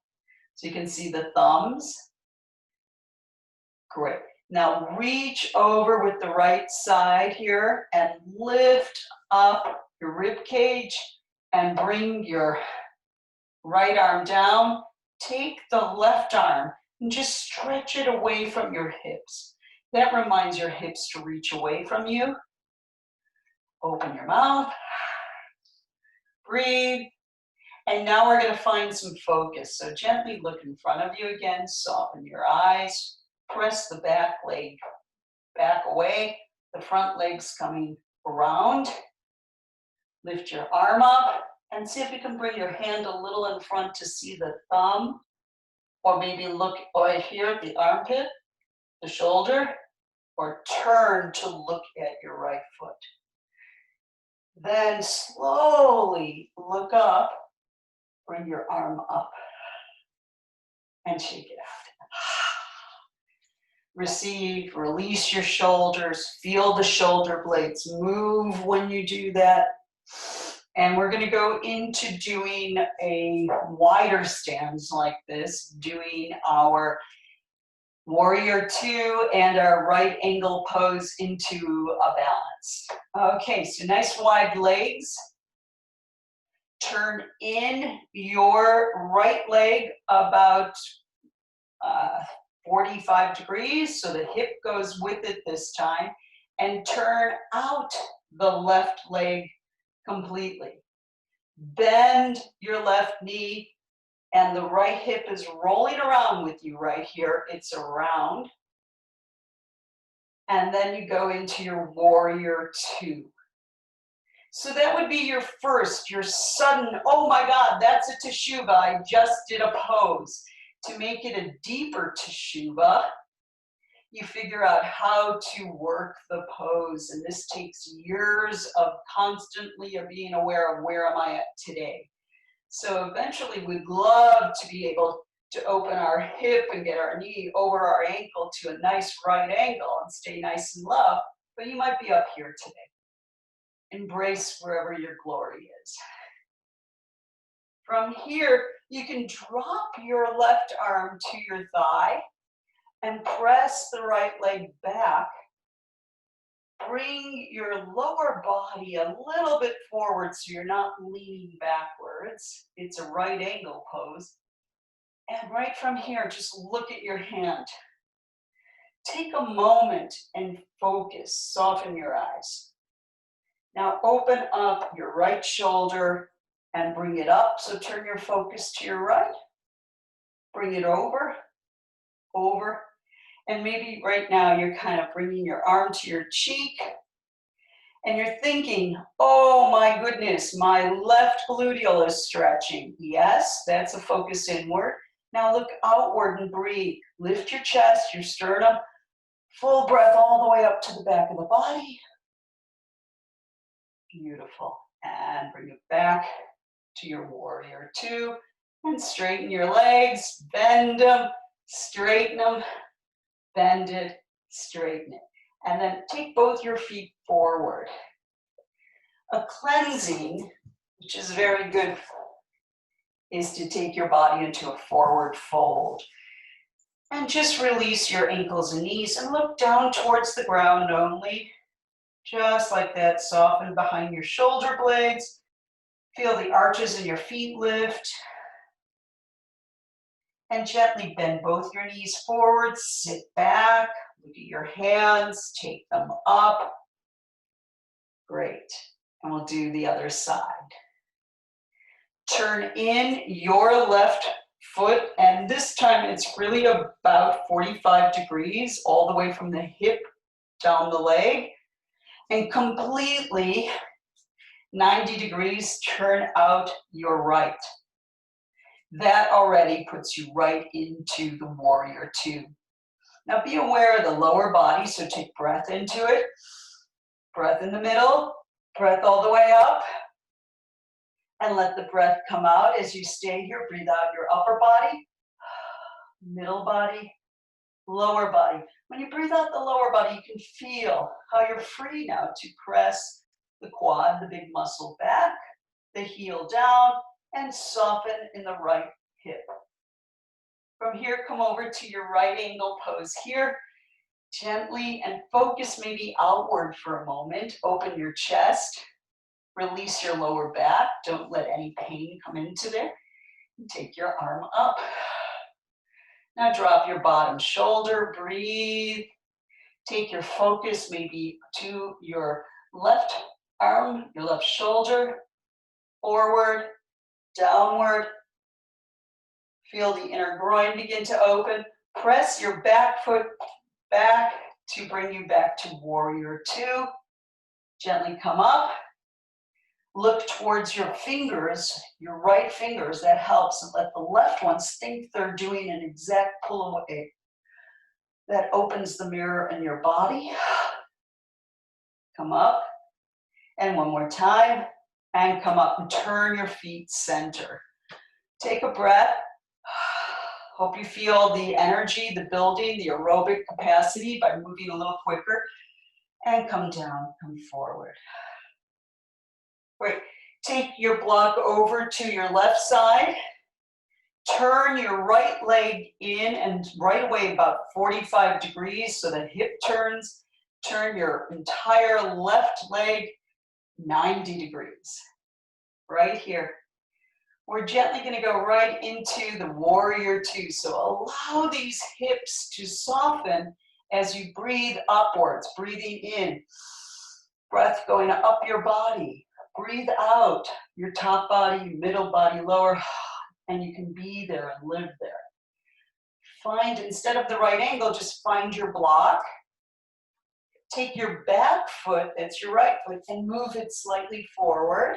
So you can see the thumbs. Great. Now reach over with the right side here and lift up your rib cage and bring your right arm down. Take the left arm and just stretch it away from your hips. That reminds your hips to reach away from you. Open your mouth. Breathe. And now we're going to find some focus. So gently look in front of you again. Soften your eyes. Press the back leg back away. The front leg's coming around. Lift your arm up and see if you can bring your hand a little in front to see the thumb. Or maybe look right here at the armpit, the shoulder, or turn to look at your right foot. Then slowly look up. Bring your arm up and shake it out. Receive, release your shoulders, feel the shoulder blades move when you do that. And we're going to go into doing a wider stance like this, doing our warrior two and our right angle pose into a balance. Okay, so nice wide legs. Turn in your right leg about 45 degrees, so the hip goes with it this time. and turn out the left leg completely. Bend your left knee, and the right hip is rolling around with you right here. It's around. And then you go into your warrior two. So that would be your first, your sudden, oh my God, that's a teshuva. I just did a pose. To make it a deeper teshuva, you figure out how to work the pose. And this takes years of constantly being aware of where am I at today. So eventually we'd love to be able to open our hip and get our knee over our ankle to a nice right angle and stay nice and low, but you might be up here today. Embrace wherever your glory is. From here, you can drop your left arm to your thigh and press the right leg back. Bring your lower body a little bit forward so you're not leaning backwards. It's a right angle pose. And right from here, just look at your hand. Take a moment and focus, soften your eyes. Now open up your right shoulder and bring it up. So turn your focus to your right. Bring it over, over. And maybe right now you're kind of bringing your arm to your cheek. And you're thinking, oh my goodness, my left gluteal is stretching. Yes, that's a focus inward. Now look outward and breathe. Lift your chest, your sternum. Full breath all the way up to the back of the body. Beautiful. And bring it back to your warrior two. And straighten your legs. Bend them, straighten them, bend it, straighten it. And then take both your feet forward. A cleansing, which is very good, is to take your body into a forward fold. And just release your ankles and knees and look down towards the ground only. Just like that, soften behind your shoulder blades. Feel the arches in your feet lift. And gently bend both your knees forward, sit back, look at your hands, take them up. Great. And we'll do the other side. Turn in your left foot, and this time it's really about 45 degrees all the way from the hip down the leg, and completely 90 degrees turn out your right. That already puts you right into the warrior two. Now be aware of the lower body, so take breath into it, breath in the middle, breath all the way up, and let the breath come out as you stay here. Breathe out your upper body, middle body, lower body. When you breathe out the lower body, you can feel how you're free now to press the quad, the big muscle back, the heel down, and soften in the right hip. From here, come over to your right angle pose here. Gently and focus maybe outward for a moment. Open your chest. Release your lower back. Don't let any pain come into there. Take your arm up. Now drop your bottom shoulder. Breathe. Take your focus maybe to your left arm, your left shoulder. Forward, downward. Feel the inner groin begin to open. Press your back foot back to bring you back to warrior two. Gently come up. Look towards your fingers, your right fingers. That helps. And let the left ones think they're doing an exact pull away. That opens the mirror in your body. Come up. And one more time. And come up and turn your feet center. Take a breath. Hope you feel the energy, the building, the aerobic capacity by moving a little quicker. And come down, come forward. Great. Take your block over to your left side. Turn your right leg in and right away about 45 degrees so the hip turns. Turn your entire left leg 90 degrees. Right here. We're gently going to go right into the warrior two. So allow these hips to soften as you breathe upwards, breathing in, breath going up your body. Breathe out your top body, middle body, lower, and you can be there and live there. Find, instead of the right angle, just find your block. Take your back foot, that's your right foot, and move it slightly forward.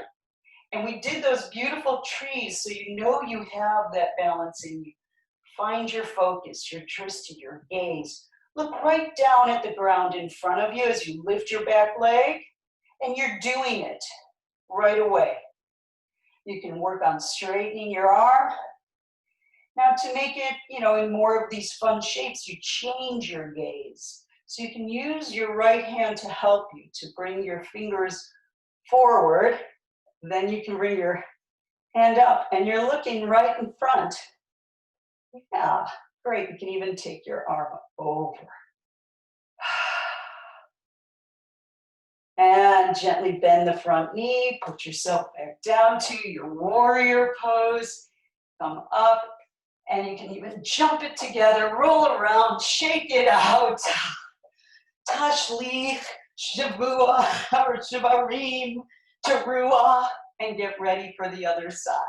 And we did those beautiful trees, so you know you have that balance in you. Find your focus, your drishti, your gaze. Look right down at the ground in front of you as you lift your back leg, and you're doing it right away. You can work on straightening your arm. Now to make it, in more of these fun shapes, you change your gaze. So you can use your right hand to help you, to bring your fingers forward. Then you can bring your hand up and you're looking right in front. Yeah, great. You can even take your arm over. And gently bend the front knee. Put yourself back down to your warrior pose. Come up. And you can even jump it together, roll around, shake it out. Tashlich, Shavua, or Shavarim, Teruah, and get ready for the other side.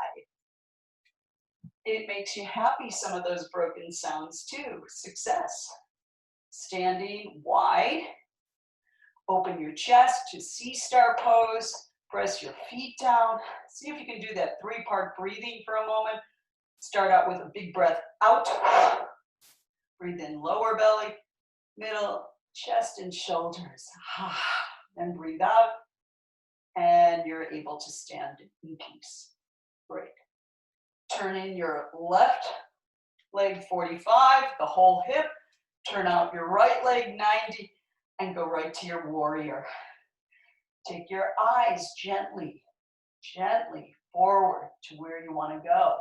It makes you happy, some of those broken sounds too. Success. Standing wide. Open your chest to C-star pose. Press your feet down. See if you can do that three-part breathing for a moment. Start out with a big breath out. Breathe in lower belly, middle, chest and shoulders. Then breathe out. And you're able to stand in peace. Great. Turn in your left leg 45, the whole hip. Turn out your right leg 90 and go right to your warrior. Take your eyes gently forward to where you want to go.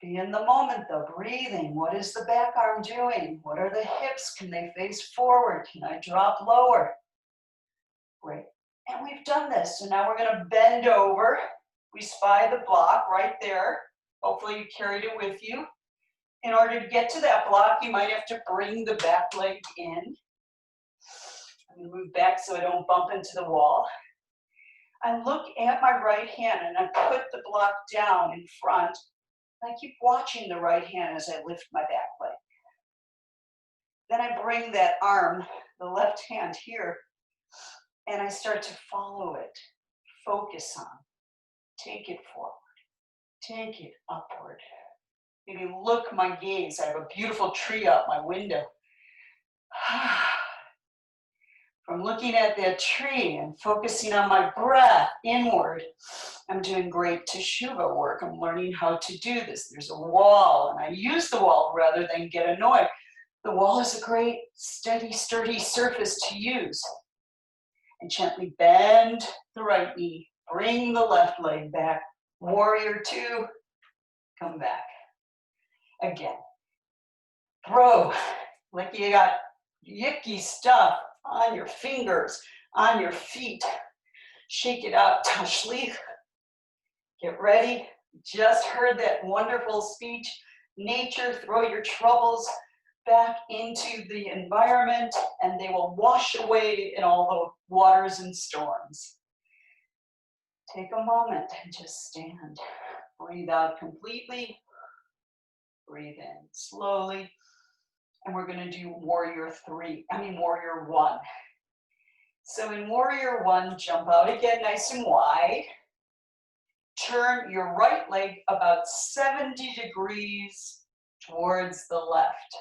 Be in the moment though, breathing. What is the back arm doing? What are the hips? Can they face forward? Can I drop lower? Great. And we've done this. So now we're going to bend over. We spy the block right there. Hopefully you carried it with you. In order to get to that block, you might have to bring the back leg in. I'm going to move back so I don't bump into the wall. I look at my right hand and I put the block down in front. I keep watching the right hand as I lift my back leg. Then I bring that arm, the left hand here, and I start to follow it, focus on, take it forward, take it upward. Maybe look my gaze. I have a beautiful tree out my window. From looking at that tree and focusing on my breath inward, I'm doing great Shuva work. I'm learning how to do this. There's a wall, and I use the wall rather than get annoyed. The wall is a great, steady, sturdy surface to use. And gently bend the right knee, bring the left leg back. Warrior two, come back. Again. Throw like you got yicky stuff on your fingers, on your feet. Shake it out, tashlich. Get ready. Just heard that wonderful speech. Nature, throw your troubles back into the environment and they will wash away in all the waters and storms. Take a moment and just stand. Breathe out completely. Breathe in slowly. And we're going to do warrior one. So in warrior one, jump out again nice and wide. Turn your right leg about 70 degrees towards the left.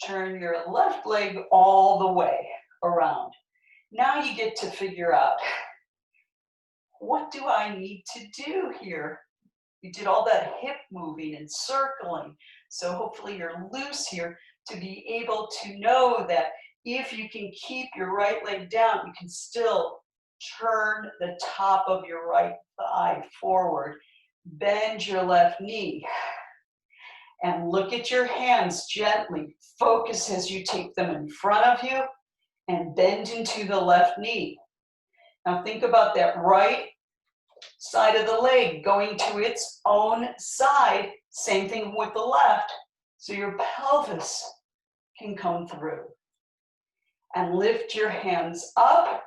Turn your left leg all the way around. Now you get to figure out, what do I need to do here? You did all that hip moving and circling. So hopefully you're loose here to be able to know that if you can keep your right leg down, you can still turn the top of your right thigh forward. Bend your left knee. And look at your hands gently. Focus as you take them in front of you and bend into the left knee. Now think about that right side of the leg going to its own side. Same thing with the left. So your pelvis can come through. And lift your hands up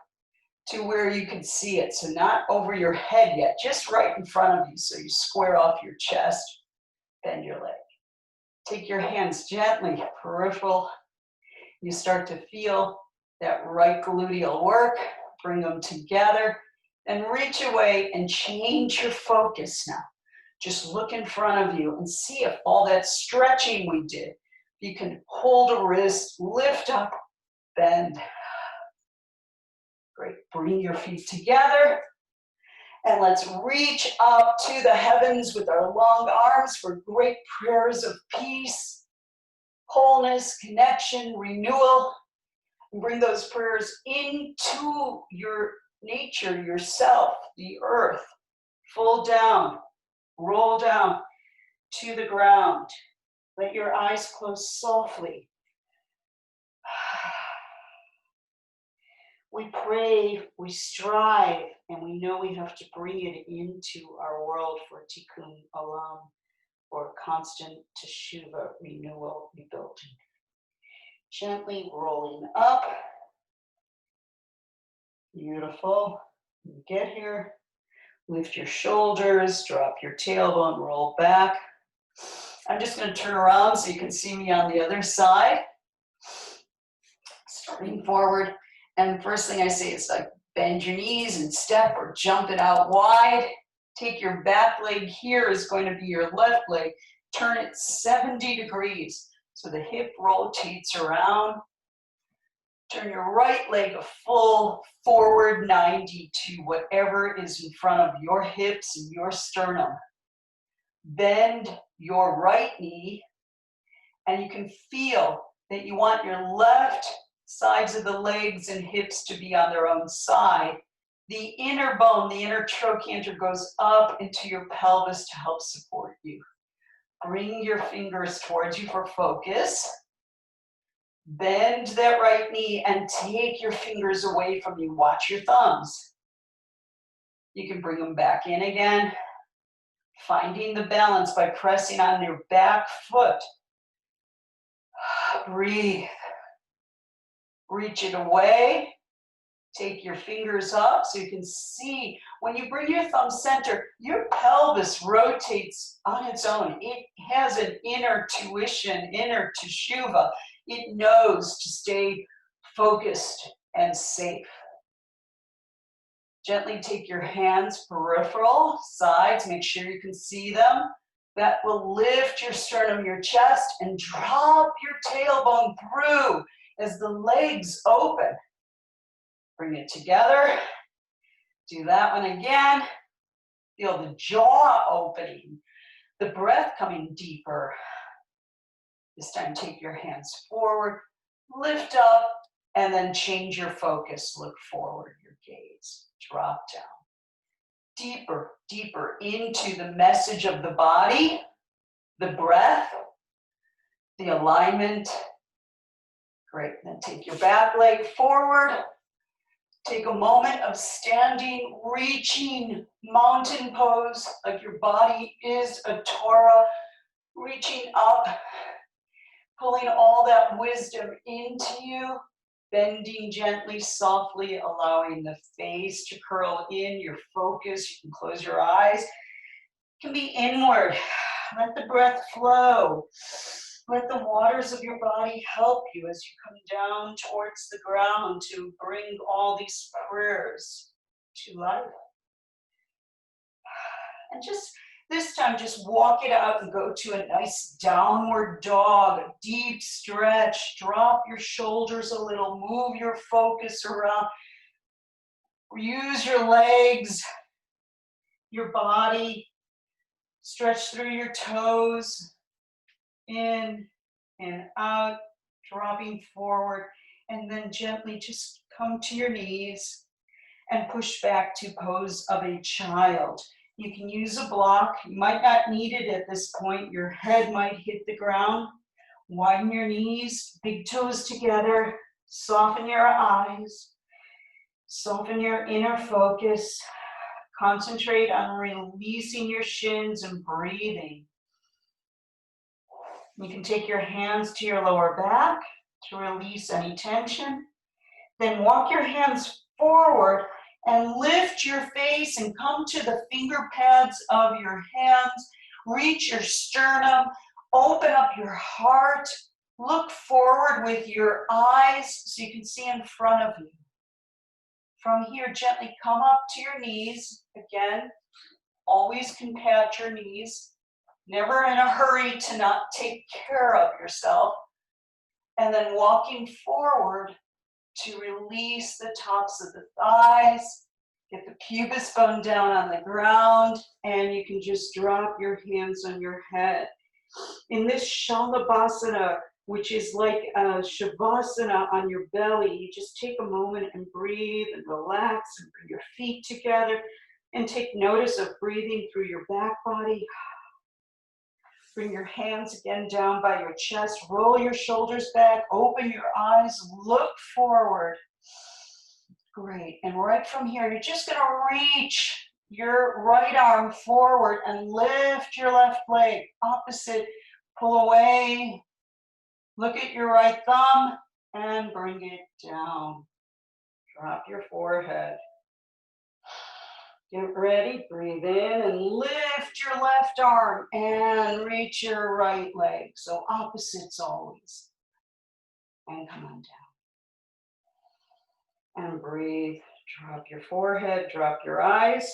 to where you can see it. So not over your head yet, just right in front of you. So you square off your chest, bend your leg. Take your hands gently, peripheral. You start to feel that right gluteal work. Bring them together and reach away and change your focus now. Just look in front of you and see if all that stretching we did, you can hold a wrist, lift up, bend. Great, bring your feet together and let's reach up to the heavens with our long arms for great prayers of peace, wholeness, connection, renewal. And bring those prayers into your nature, yourself, the earth. Full down, roll down to the ground. Let your eyes close softly. We pray, we strive, and we know we have to bring it into our world for tikkun olam, for constant teshuva, renewal, rebuilding. Gently rolling up. Beautiful. You get here. Lift your shoulders, drop your tailbone, roll back. I'm just going to turn around so you can see me on the other side. Starting forward. And the first thing I say is like bend your knees and step or jump it out wide. Take your back leg here is going to be your left leg. Turn it 70 degrees so the hip rotates around. Turn your right leg a full forward 90 to whatever is in front of your hips and your sternum. Bend your right knee and you can feel that you want your left sides of the legs and hips to be on their own side. The inner bone, the inner trochanter goes up into your pelvis to help support you. Bring your fingers towards you for focus. Bend that right knee and take your fingers away from you. Watch your thumbs. You can bring them back in again. Finding the balance by pressing on your back foot. Breathe. Reach it away. Take your fingers up so you can see. When you bring your thumb center, your pelvis rotates on its own. It has an inner tuition, inner teshuva. It knows to stay focused and safe. Gently take your hands peripheral, sides, make sure you can see them. That will lift your sternum, your chest, and drop your tailbone through as the legs open. Bring it together. Do that one again. Feel the jaw opening, the breath coming deeper. This time take your hands forward, lift up, and then change your focus. Look forward, your gaze. Drop down. Deeper, deeper into the message of the body, the breath, the alignment. Great, then take your back leg forward. Take a moment of standing, reaching, mountain pose, like your body is a Torah, reaching up, pulling all that wisdom into you, bending gently, softly, allowing the face to curl in, your focus, you can close your eyes. It can be inward. Let the breath flow. Let the waters of your body help you as you come down towards the ground to bring all these prayers to life. And just this time, just walk it out and go to a nice downward dog, a deep stretch. Drop your shoulders a little, move your focus around. Use your legs, your body. Stretch through your toes. In and out, dropping forward, and then gently just come to your knees and push back to pose of a child. You can use a block. You might not need it at this point. Your head might hit the ground. Widen your knees, big toes together. Soften your eyes. Soften your inner focus. Concentrate on releasing your shins and breathing. You can take your hands to your lower back to release any tension. Then walk your hands forward and lift your face and come to the finger pads of your hands. Reach your sternum, open up your heart, look forward with your eyes so you can see in front of you. From here, gently come up to your knees. Again, always can pat your knees. Never in a hurry to not take care of yourself. And then walking forward to release the tops of the thighs. Get the pubis bone down on the ground, and you can just drop your hands on your head. In this Shalabhasana, which is like a Shavasana on your belly, you just take a moment and breathe and relax and bring your feet together and take notice of breathing through your back body. Bring your hands again down by your chest, roll your shoulders back, open your eyes, look forward. Great, and right from here, you're just gonna reach your right arm forward and lift your left leg, opposite, pull away, look at your right thumb and bring it down. Drop your forehead. Get ready, breathe in and lift your left arm and reach your right leg. So opposites always. And come on down. And breathe, drop your forehead, drop your eyes.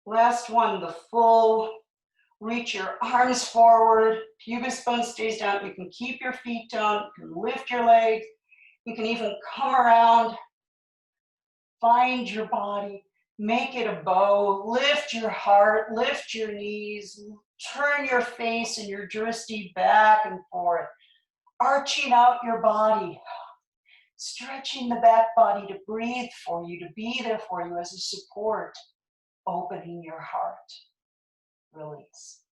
Last one, the full, reach your arms forward, pubis bone stays down. You can keep your feet down, you can lift your legs. You can even come around, find your body. Make it a bow, lift your heart, lift your knees, turn your face and your drishti back and forth, arching out your body, stretching the back body to breathe for you, to be there for you as a support, opening your heart, release.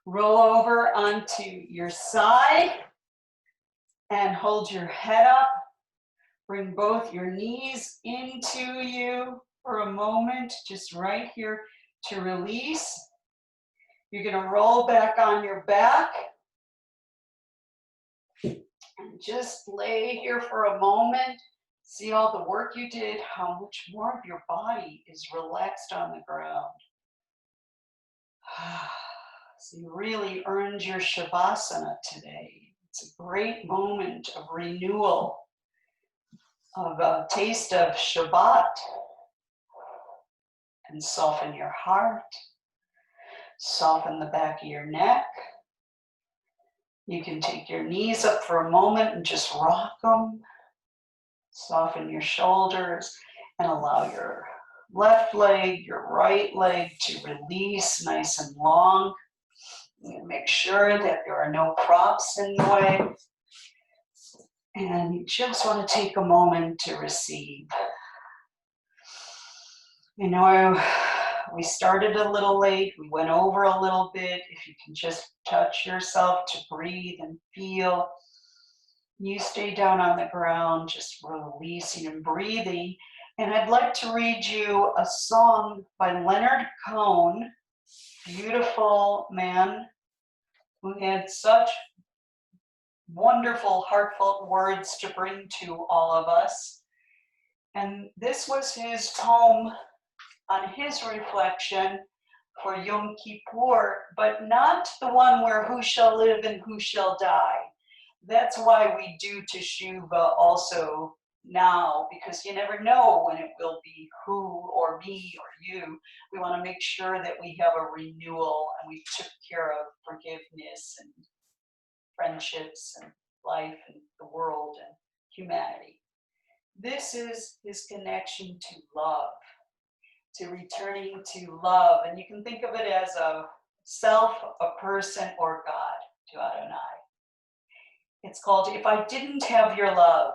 Roll over onto your side and hold your head up. Bring both your knees into you for a moment, just right here to release. You're gonna roll back on your back and just lay here for a moment. See all the work you did, how much more of your body is relaxed on the ground. So you really earned your Shavasana today. It's a great moment of renewal, of a taste of Shabbat. And soften your heart, soften the back of your neck. You can take your knees up for a moment and just rock them. Soften your shoulders and allow your left leg, your right leg to release nice and long. And make sure that there are no props in the way. And you just want to take a moment to receive. You know, we started a little late, we went over a little bit. If you can just touch yourself to breathe and feel. You stay down on the ground, just releasing and breathing. And I'd like to read you a song by Leonard Cohen, beautiful man who had such wonderful, heartfelt words to bring to all of us. And this was his poem on his reflection for Yom Kippur, but not the one where who shall live and who shall die. That's why we do to Shuva also now, because you never know when it will be who or me or you. We want to make sure that we have a renewal and we took care of forgiveness and friendships and life and the world and humanity. This is his connection to love, to returning to love. And you can think of it as a self, a person, or God, to Adonai. It's called, If I Didn't Have Your Love,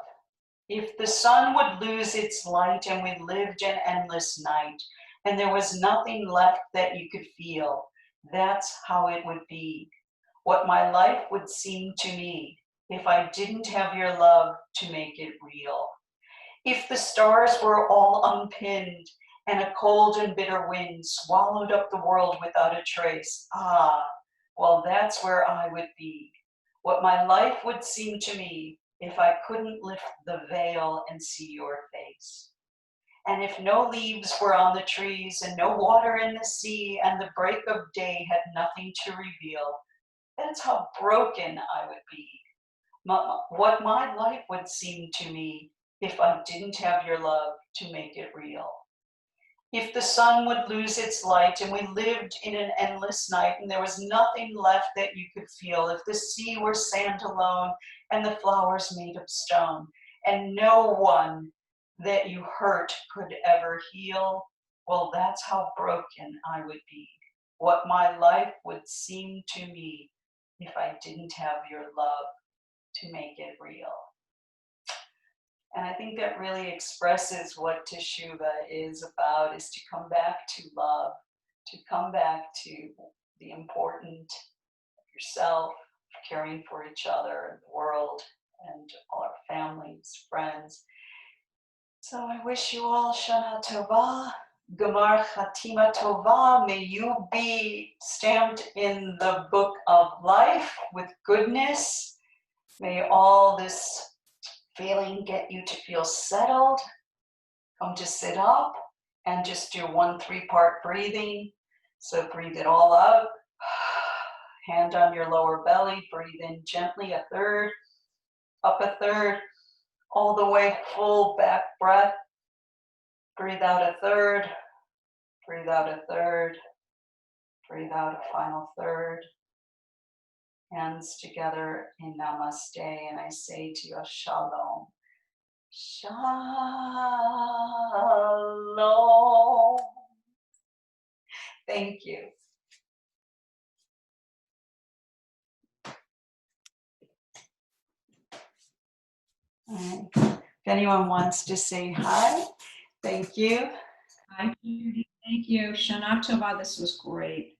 if the sun would lose its light and we lived an endless night, and there was nothing left that you could feel, that's how it would be. What my life would seem to me, if I didn't have your love to make it real. If the stars were all unpinned, and a cold and bitter wind swallowed up the world without a trace. Well, that's where I would be. What my life would seem to me, if I couldn't lift the veil and see your face. And if no leaves were on the trees and no water in the sea and the break of day had nothing to reveal, that's how broken I would be. What my life would seem to me if I didn't have your love to make it real. If the sun would lose its light and we lived in an endless night and there was nothing left that you could feel, if the sea were sand alone and the flowers made of stone, and no one that you hurt could ever heal, well, that's how broken I would be. What my life would seem to me if I didn't have your love to make it real. And I think that really expresses what Shuva is about, is to come back to love, to come back to the important of yourself, caring for each other, the world, and all our families, friends. So I wish you all Shana Tova, Gemar Chatimah Tova. May you be stamped in the book of life with goodness. May all this feeling get you to feel settled. Come to sit up and just do 1 3-part breathing. So breathe it all out. Hand on your lower belly. Breathe in gently 1/3, up 1/3, all the way full back breath. Breathe out 1/3. Breathe out 1/3. Breathe out a final 1/3. Hands together in Namaste, and I say to you, Shalom. Shalom. Thank you. All right. If anyone wants to say hi, thank you. Hi, Judy. Thank you. Shana Tova, this was great.